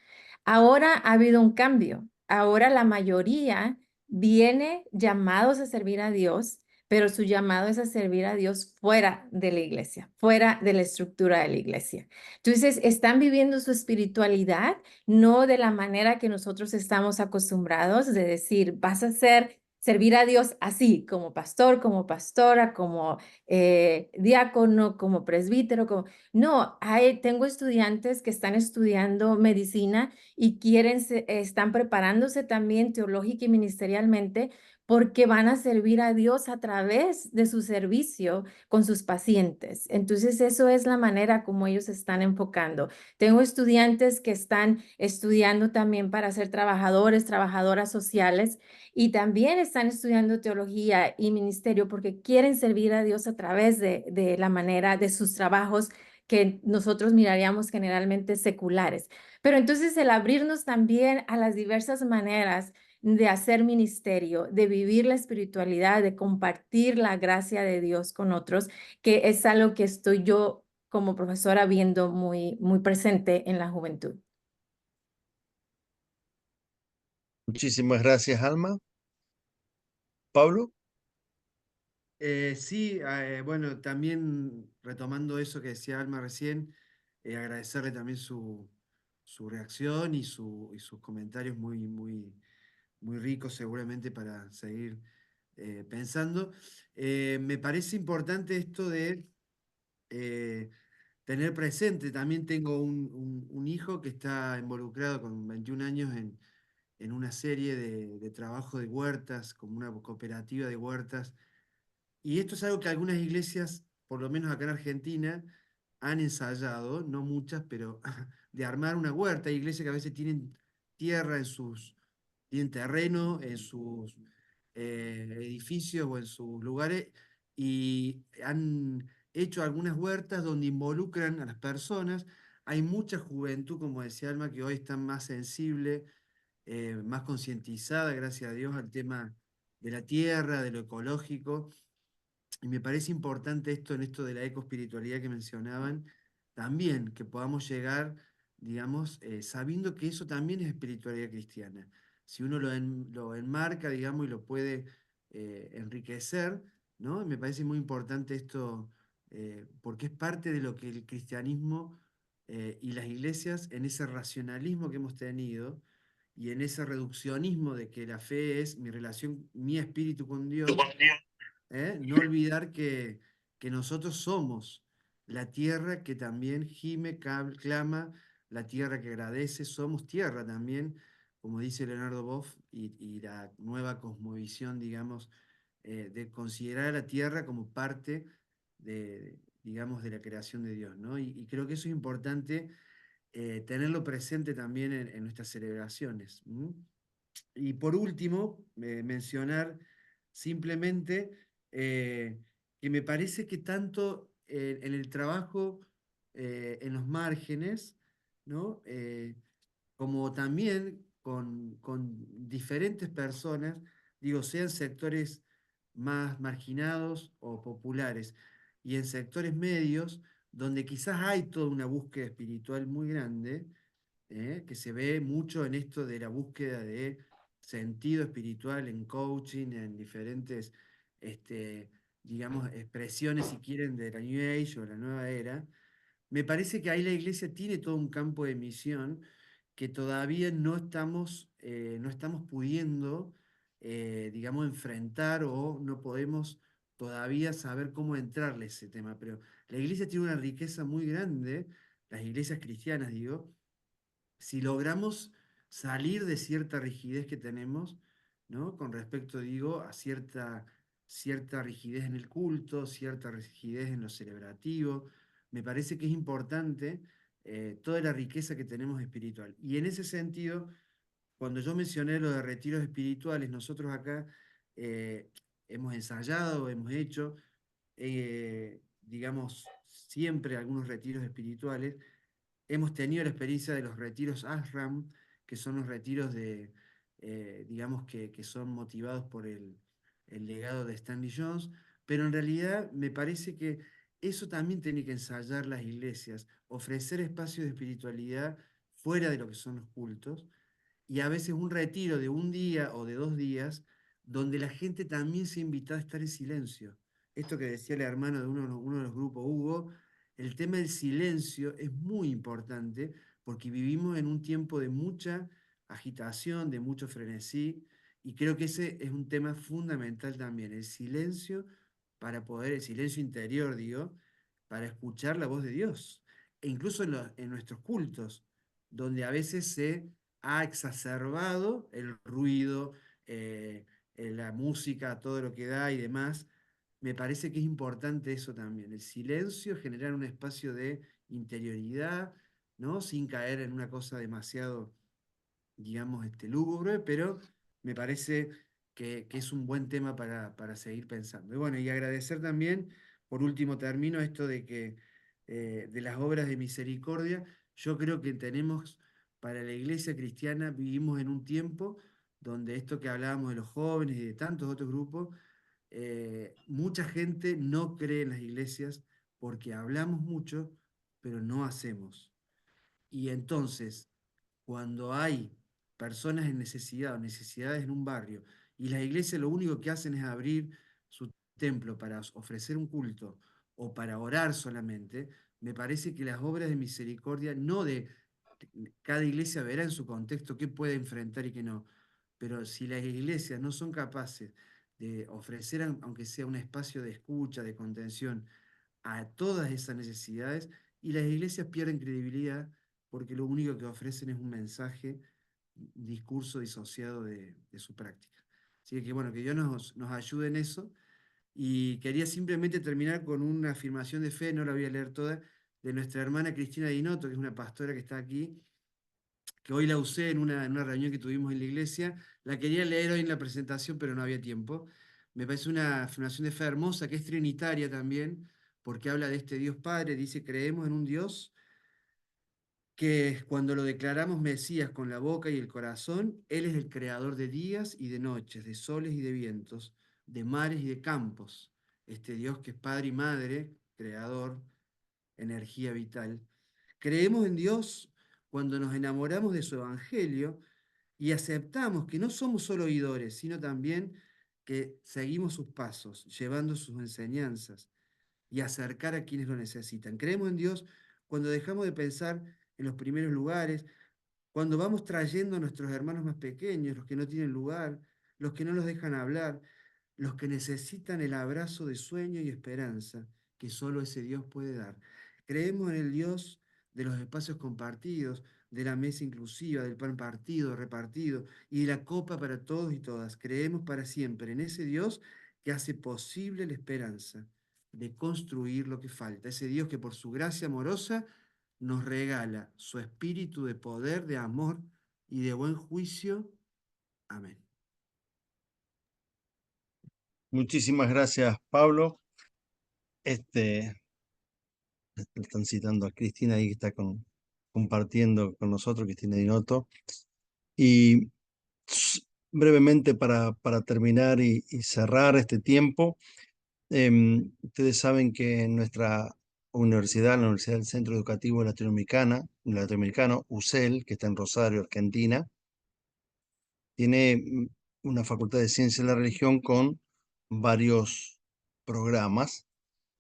B: Ahora ha habido un cambio. Ahora la mayoría viene llamados a servir a Dios, pero su llamado es a servir a Dios fuera de la iglesia, fuera de la estructura de la iglesia. Entonces, están viviendo su espiritualidad no de la manera que nosotros estamos acostumbrados, de decir, vas a servir a Dios así, como pastor, como pastora, como diácono, como presbítero. No, tengo estudiantes que están estudiando medicina y están preparándose también teológica y ministerialmente porque van a servir a Dios a través de su servicio con sus pacientes. Entonces, eso es la manera como ellos se están enfocando. Tengo estudiantes que están estudiando también para ser trabajadores, trabajadoras sociales, y también están estudiando teología y ministerio porque quieren servir a Dios a través de la manera de sus trabajos que nosotros miraríamos generalmente seculares. Pero entonces el abrirnos también a las diversas maneras de hacer ministerio, de vivir la espiritualidad, de compartir la gracia de Dios con otros, que es algo que estoy yo como profesora viendo muy, muy presente en la juventud.
F: Muchísimas gracias, Alma. Pablo.
A: Sí, bueno, también retomando eso que decía Alma recién, agradecerle también su reacción y sus comentarios muy ricos seguramente para seguir pensando. Me parece importante esto de eh, tener presente, también tengo un hijo que está involucrado con 21 años en una serie de trabajo de huertas, como una cooperativa de huertas, y esto es algo que algunas iglesias, por lo menos acá en Argentina, han ensayado, no muchas, pero de armar una huerta. Hay iglesias que a veces tienen tierra tienen terreno en sus edificios o en sus lugares y han hecho algunas huertas donde involucran a las personas. Hay mucha juventud, como decía Alma, que hoy está más sensible, más concientizada, gracias a Dios, al tema de la tierra, de lo ecológico. Y me parece importante esto en esto de la ecoespiritualidad que mencionaban, también que podamos llegar, digamos, sabiendo que eso también es espiritualidad cristiana. Si uno lo enmarca, digamos, y lo puede enriquecer, ¿no? Me parece muy importante esto, porque es parte de lo que el cristianismo y las iglesias, en ese racionalismo que hemos tenido y en ese reduccionismo de que la fe es mi relación, mi espíritu con Dios, no olvidar que nosotros somos la tierra que también gime, clama, la tierra que agradece, somos tierra también, como dice Leonardo Boff, y la nueva cosmovisión, digamos, de considerar a la tierra como parte digamos, de la creación de Dios, ¿no? Y creo que eso es importante tenerlo presente también en nuestras celebraciones. Y por último, mencionar simplemente que me parece que tanto en el trabajo en los márgenes, ¿no? Como también con diferentes personas, digo, sean sectores más marginados o populares, y en sectores medios, donde quizás hay toda una búsqueda espiritual muy grande, que se ve mucho en esto de la búsqueda de sentido espiritual en coaching, en diferentes, digamos, expresiones, si quieren, de la New Age o la nueva era. Me parece que ahí la iglesia tiene todo un campo de misión que todavía no estamos pudiendo, digamos, enfrentar o no podemos todavía saber cómo entrarle a ese tema. Pero la iglesia tiene una riqueza muy grande, las iglesias cristianas, digo, si logramos salir de cierta rigidez que tenemos, ¿no? Con respecto, digo, a cierta rigidez en el culto, cierta rigidez en lo celebrativo, me parece que es importante toda la riqueza que tenemos espiritual. Y en ese sentido, cuando yo mencioné lo de retiros espirituales, nosotros acá hemos ensayado, hemos hecho, digamos, siempre algunos retiros espirituales. Hemos tenido la experiencia de los retiros ashram, que son los retiros digamos, que son motivados por el legado de Stanley Jones, pero en realidad me parece que eso también tiene que ensayar las iglesias, ofrecer espacios de espiritualidad fuera de lo que son los cultos, y a veces un retiro de un día o de 2 días, donde la gente también se invita a estar en silencio. Esto que decía el hermano de uno de los grupos, Hugo, el tema del silencio es muy importante porque vivimos en un tiempo de mucha agitación, de mucho frenesí, y creo que ese es un tema fundamental también, el silencio el silencio interior, digo, para escuchar la voz de Dios. E incluso en nuestros cultos, donde a veces se ha exacerbado el ruido, la música, todo lo que da y demás. Me parece que es importante eso también, el silencio, generar un espacio de interioridad, ¿no? Sin caer en una cosa demasiado, digamos, lúgubre, pero me parece que es un buen tema para seguir pensando. Y bueno, y agradecer también, por último término, esto de que de las obras de misericordia, yo creo que tenemos, para la iglesia cristiana, vivimos en un tiempo donde esto que hablábamos de los jóvenes y de tantos otros grupos, mucha gente no cree en las iglesias porque hablamos mucho, pero no hacemos. Y entonces, cuando hay personas en necesidad o necesidades en un barrio, y las iglesias lo único que hacen es abrir su templo para ofrecer un culto o para orar solamente, me parece que las obras de misericordia, no de cada iglesia verá en su contexto qué puede enfrentar y qué no, pero si las iglesias no son capaces de ofrecer, aunque sea un espacio de escucha, de contención, a todas esas necesidades, y las iglesias pierden credibilidad porque lo único que ofrecen es un mensaje, un discurso disociado de su práctica. Así que bueno, que Dios nos ayude en eso. Y quería simplemente terminar con una afirmación de fe, no la voy a leer toda, de nuestra hermana Cristina Dinotto, que es una pastora que está aquí, que hoy la usé en una reunión que tuvimos en la iglesia. La quería leer hoy en la presentación, pero no había tiempo. Me parece una afirmación de fe hermosa, que es trinitaria también, porque habla de este Dios Padre. Dice: creemos en un Dios que cuando lo declaramos Mesías con la boca y el corazón, Él es el creador de días y de noches, de soles y de vientos, de mares y de campos. Este Dios que es Padre y Madre, creador, energía vital. Creemos en Dios cuando nos enamoramos de su Evangelio y aceptamos que no somos solo oidores, sino también que seguimos sus pasos, llevando sus enseñanzas y acercar a quienes lo necesitan. Creemos en Dios cuando dejamos de pensar en los primeros lugares, cuando vamos trayendo a nuestros hermanos más pequeños, los que no tienen lugar, los que no los dejan hablar, los que necesitan el abrazo de sueño y esperanza que solo ese Dios puede dar. Creemos en el Dios de los espacios compartidos, de la mesa inclusiva, del pan partido, repartido y de la copa para todos y todas. Creemos para siempre en ese Dios que hace posible la esperanza de construir lo que falta. Ese Dios que por su gracia amorosa nos regala su espíritu de poder, de amor y de buen juicio. Amén.
F: Muchísimas gracias, Pablo. Están citando a Cristina ahí, que está compartiendo con nosotros, Cristina Dinotto. Y brevemente para terminar y cerrar este tiempo, ustedes saben que en nuestra universidad, la Universidad del Centro Educativo Latinoamericano, UCEL, que está en Rosario, Argentina, tiene una facultad de Ciencia de la Religión con varios programas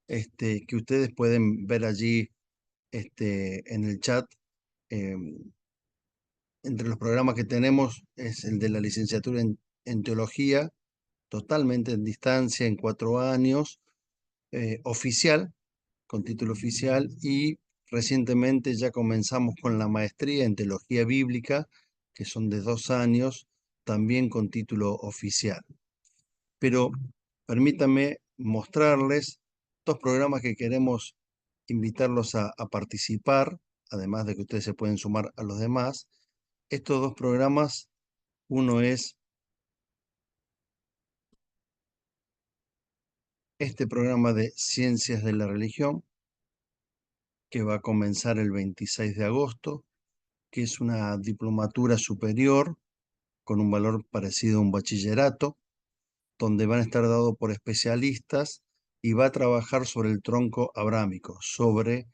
F: que ustedes pueden ver allí en el chat. Entre los programas que tenemos es el de la licenciatura en Teología, totalmente en distancia, en 4 años, oficial, con título oficial, y recientemente ya comenzamos con la maestría en Teología Bíblica, que son de 2 años, también con título oficial. Pero permítanme mostrarles 2 programas que queremos invitarlos a participar, además de que ustedes se pueden sumar a los demás. Estos 2 programas, uno es este programa de Ciencias de la Religión, que va a comenzar el 26 de agosto, que es una diplomatura superior con un valor parecido a un bachillerato, donde van a estar dados por especialistas y va a trabajar sobre el tronco abrámico, sobre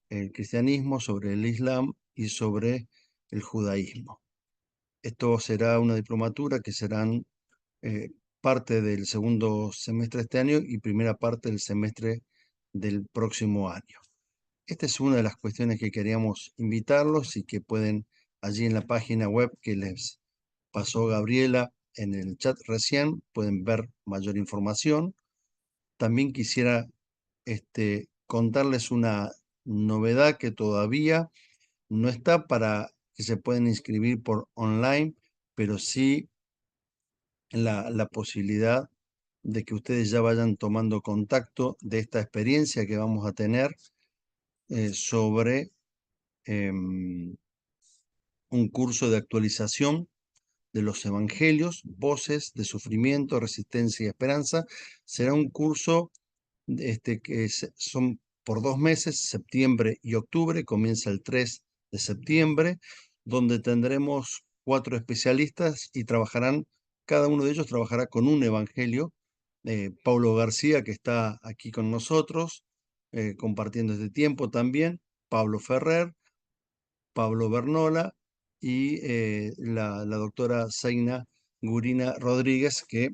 F: el cristianismo, sobre el islam y sobre el judaísmo. Esto será una diplomatura que serán parte del segundo semestre de este año y primera parte del semestre del próximo año. Esta es una de las cuestiones que queríamos invitarlos y que pueden allí en la página web que les pasó Gabriela en el chat recién, pueden ver mayor información. También quisiera contarles una novedad que todavía no está para que se pueden inscribir por online, pero sí la posibilidad de que ustedes ya vayan tomando contacto de esta experiencia que vamos a tener sobre un curso de actualización de los evangelios, voces de sufrimiento, resistencia y esperanza. Será un curso que son por 2 meses, septiembre y octubre, comienza el 3 de septiembre, donde tendremos 4 especialistas y cada uno de ellos trabajará con un evangelio. Paulo García, que está aquí con nosotros, compartiendo este tiempo también, Pablo Ferrer, Pablo Bernola y la doctora Zaina Gurina Rodríguez, que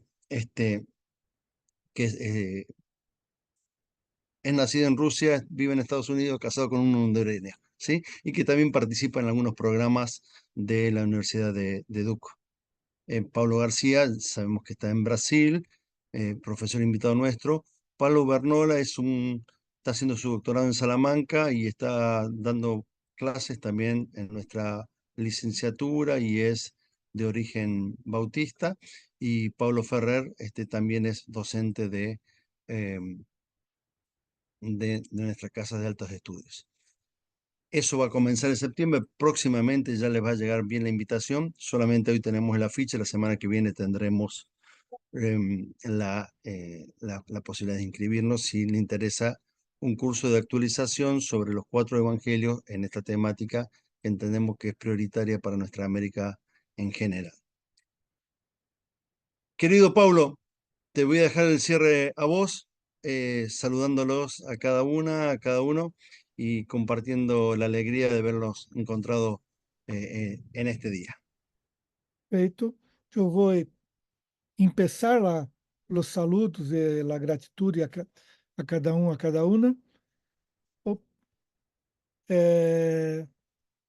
F: es nacida en Rusia, vive en Estados Unidos, casado con un hondureño, ¿sí? Y que también participa en algunos programas de la Universidad de Duke. Pablo García, sabemos que está en Brasil, profesor invitado nuestro. Pablo Bernola está haciendo su doctorado en Salamanca y está dando clases también en nuestra licenciatura y es de origen bautista. Y Pablo Ferrer también es docente de nuestra casa de altos estudios. Eso va a comenzar en septiembre, próximamente ya les va a llegar bien la invitación, solamente hoy tenemos el afiche, la semana que viene tendremos la posibilidad de inscribirnos si le interesa un curso de actualización sobre los 4 evangelios en esta temática que entendemos que es prioritaria para nuestra América en general. Querido Pablo, te voy a dejar el cierre a vos, saludándolos a cada una, a cada uno y compartiendo la alegría de verlos encontrado en este día.
D: Perfeito. Eu vou começar os saludos e a gratitude a cada um, a cada uma.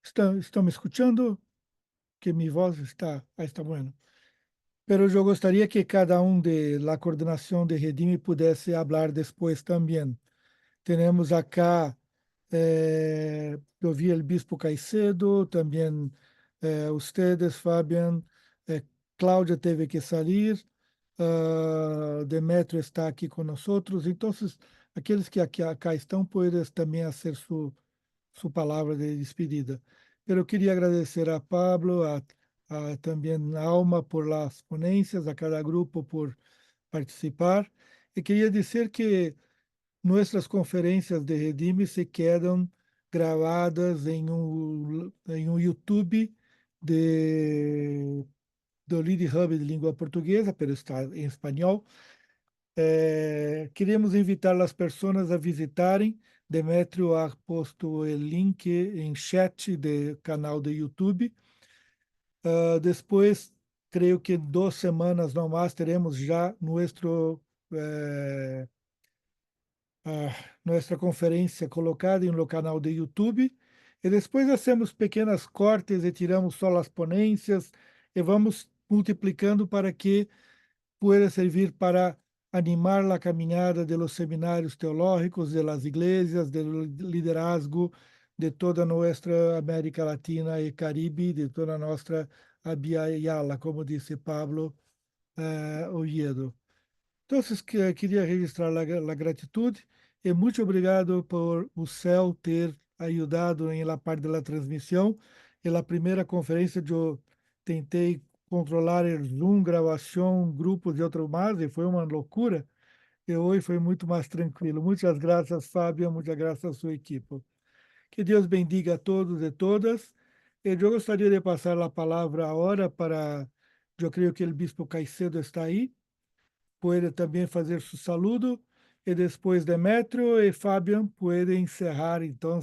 D: Estão me escutando? Que minha voz está... está bueno. Pero eu gostaria que cada um de la coordenação de Redime pudesse falar depois também. Temos acá, eu vi o Bispo Caicedo, também ustedes, Fabian, Cláudia teve que sair, Demetrio está aqui com nós. Então, aqueles que acá estão, podem também fazer sua palavra de despedida. Eu queria agradecer a Pablo, também a Alma por as ponências, a cada grupo por participar. E queria dizer que nossas conferências de Redime se quedam gravadas em YouTube do Lead Hub de língua portuguesa, pero está em espanhol. Queremos invitar as pessoas a visitarem. Demetrio ha posto o link em chat do canal do YouTube. Depois, creio que 2 semanas no mais, teremos já nossa conferência colocada no canal do YouTube. E depois fazemos pequenas cortes e tiramos só as ponências e vamos multiplicando para que pueda servir para animar a caminhada de los seminários teológicos, de las iglesias, do liderazgo de toda nossa América Latina e Caribe, de toda nossa Abya Yala, como disse Pablo Oviedo. Então, queria registrar a gratitude e muito obrigado por o CEL ter ajudado em la parte da transmissão. E a primeira conferência eu tentei controlar o Zoom, gravação, grupos e outro mais, e foi uma loucura. E hoje foi muito mais tranquilo. Muitas graças, Fábio, muitas graças à sua equipe. Que Deus bendiga a todos e todas. E eu gostaria de passar a palavra agora para, eu creio que o Bispo Caicedo está aí, pode também fazer seu saludo, e depois Demetrio e Fabian podem encerrar, então,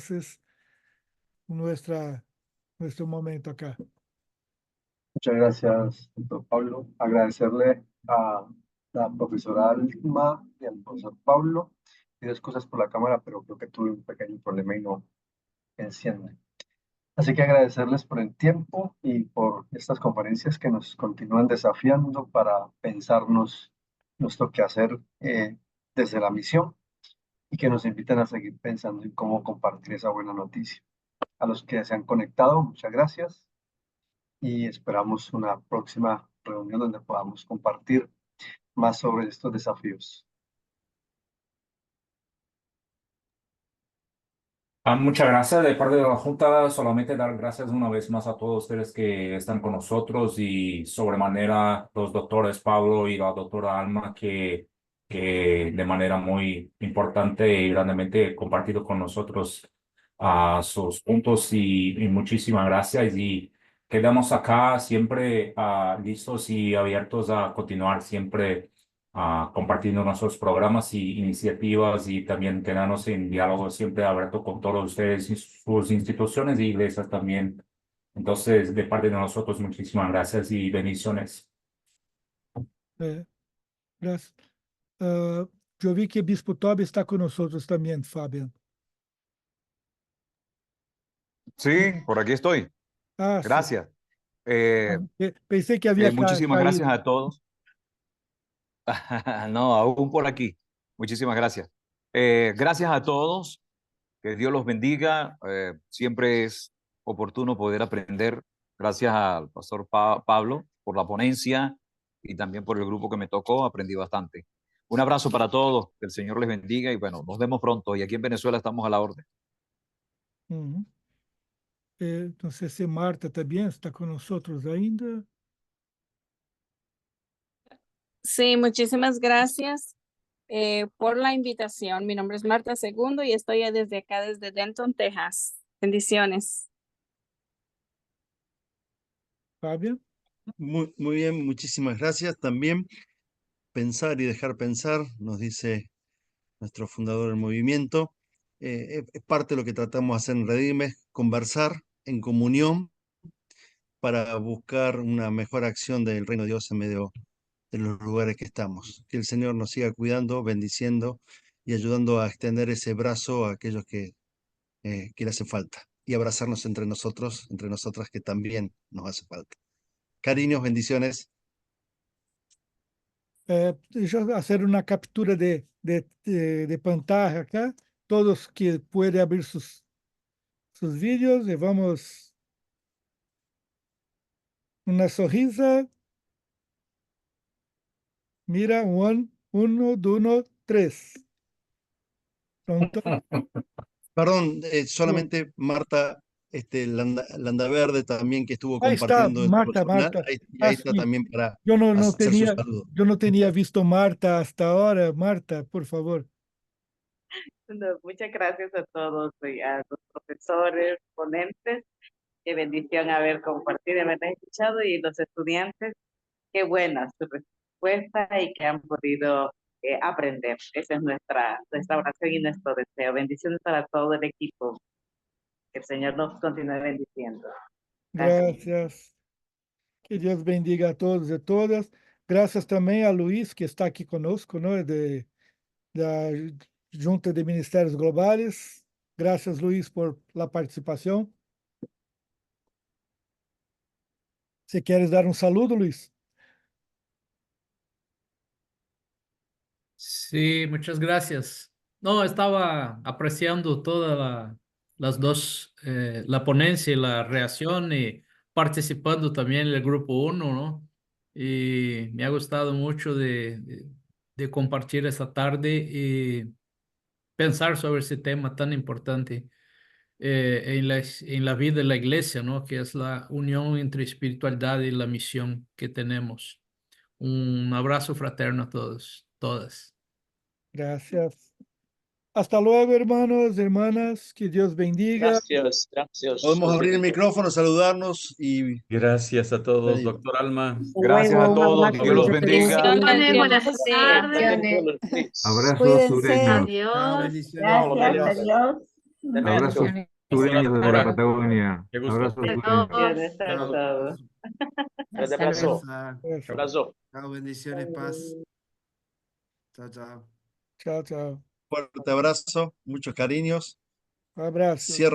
D: nuestro momento acá.
O: Muchas gracias, doctor Pablo. Agradecerle a la profesora Alma y al profesor Pablo. Pido excusas por la cámara, pero creo que tuve un pequeño problema y no enciende. Así que agradecerles por el tiempo y por estas conferencias que nos continúan desafiando para pensarnos nuestro quehacer desde la misión y que nos invitan a seguir pensando en cómo compartir esa buena noticia. A los que se han conectado, muchas gracias y esperamos una próxima reunión donde podamos compartir más sobre estos desafíos.
P: Muchas gracias de parte de la Junta. Solamente dar gracias una vez más a todos ustedes que están con nosotros y sobremanera los doctores Pablo y la doctora Alma que de manera muy importante y grandemente compartido con nosotros sus puntos y muchísimas gracias y quedamos acá siempre listos y abiertos a continuar siempre compartiendo nuestros programas y iniciativas y también quedarnos en diálogo siempre abierto con todos ustedes y sus instituciones e iglesias también Entonces, de parte de nosotros, muchísimas gracias y bendiciones.
D: Gracias. Yo vi que Bispo Tobi está con nosotros también, Fabián.
K: Sí, por aquí estoy.
D: Ah, sí.
K: Gracias.
D: Pensé que había
K: Muchísimas gracias
D: caído.
K: a todos. No, aún por aquí. Muchísimas gracias. Gracias a todos. Que Dios los bendiga. Siempre es oportuno poder aprender. Gracias al pastor Pablo por la ponencia y también por el grupo que me tocó. Aprendí bastante. Un abrazo para todos. Que el Señor les bendiga y bueno, nos vemos pronto. Y aquí en Venezuela estamos a la orden.
D: No sé si Marta también está con nosotros ainda.
Q: Sí, muchísimas gracias por la invitación. Mi nombre es Marta Segundo y estoy desde acá, desde Denton, Texas. Bendiciones.
D: Fabio.
F: Muy bien, muchísimas gracias. También pensar y dejar pensar, nos dice nuestro fundador del movimiento. Es parte de lo que tratamos de hacer en Redime, conversar en comunión para buscar una mejor acción del reino de Dios en medio de los lugares que estamos. Que el Señor nos siga cuidando, bendiciendo y ayudando a extender ese brazo a aquellos que le hace falta y abrazarnos entre nosotros, entre nosotras que también nos hace falta. Cariños, bendiciones.
D: Deixa eu hacer una captura de pantalla acá. Todos que pueden abrir sus vídeos y vamos una sonrisa. Mira, 1, 2, 3. Pronto.
F: Perdón, solamente Marta Landaverde también que estuvo
D: Ahí está,
F: compartiendo en su
D: Marta.
F: personal, ahí está
D: Sí.
F: también para
D: Yo no
F: hacer su saludo.
D: tenía visto Marta hasta ahora. Marta, por favor.
G: No, muchas gracias a todos y a los profesores, ponentes. Qué bendición haber compartido, haber escuchado y los estudiantes. Qué buena su respuesta y que han podido aprender. Esa es nuestra oración y nuestro deseo. Bendiciones para todo el equipo. Que el Señor nos continúe bendiciendo.
D: Gracias. Que Dios bendiga a todos y todas. Gracias también a Luis, que está aquí conosco, ¿no? De la Junta de Ministerios Globales. Gracias, Luis, por la participación. Si quieres dar un saludo, Luis.
H: Sí, muchas gracias. No, estaba apreciando las dos, la ponencia y la reacción y participando también en el grupo 1, ¿no? Y me ha gustado mucho de compartir esta tarde y pensar sobre ese tema tan importante en la vida de la iglesia, ¿no? Que es la unión entre espiritualidad y la misión que tenemos. Un abrazo fraterno a todos, todas.
D: Gracias. Hasta luego, hermanos, hermanas. Que Dios bendiga.
R: Gracias.
F: Podemos abrir el micrófono, saludarnos y...
S: Gracias a todos, doctor Alma.
K: Gracias a todos. Dios los bendiga.
N: Buenas
Q: tardes.
S: Abrazos sureños.
C: Adiós. Gracias, adiós.
S: Abrazos sureños desde la Patagonia.
R: Qué gusto.
S: Abrazos sureños.
A: Abrazo. Chao, bendiciones, paz. Chao.
D: Chao, chao.
F: Fuerte abrazo, muchos cariños.
D: Abrazo.
F: Cierro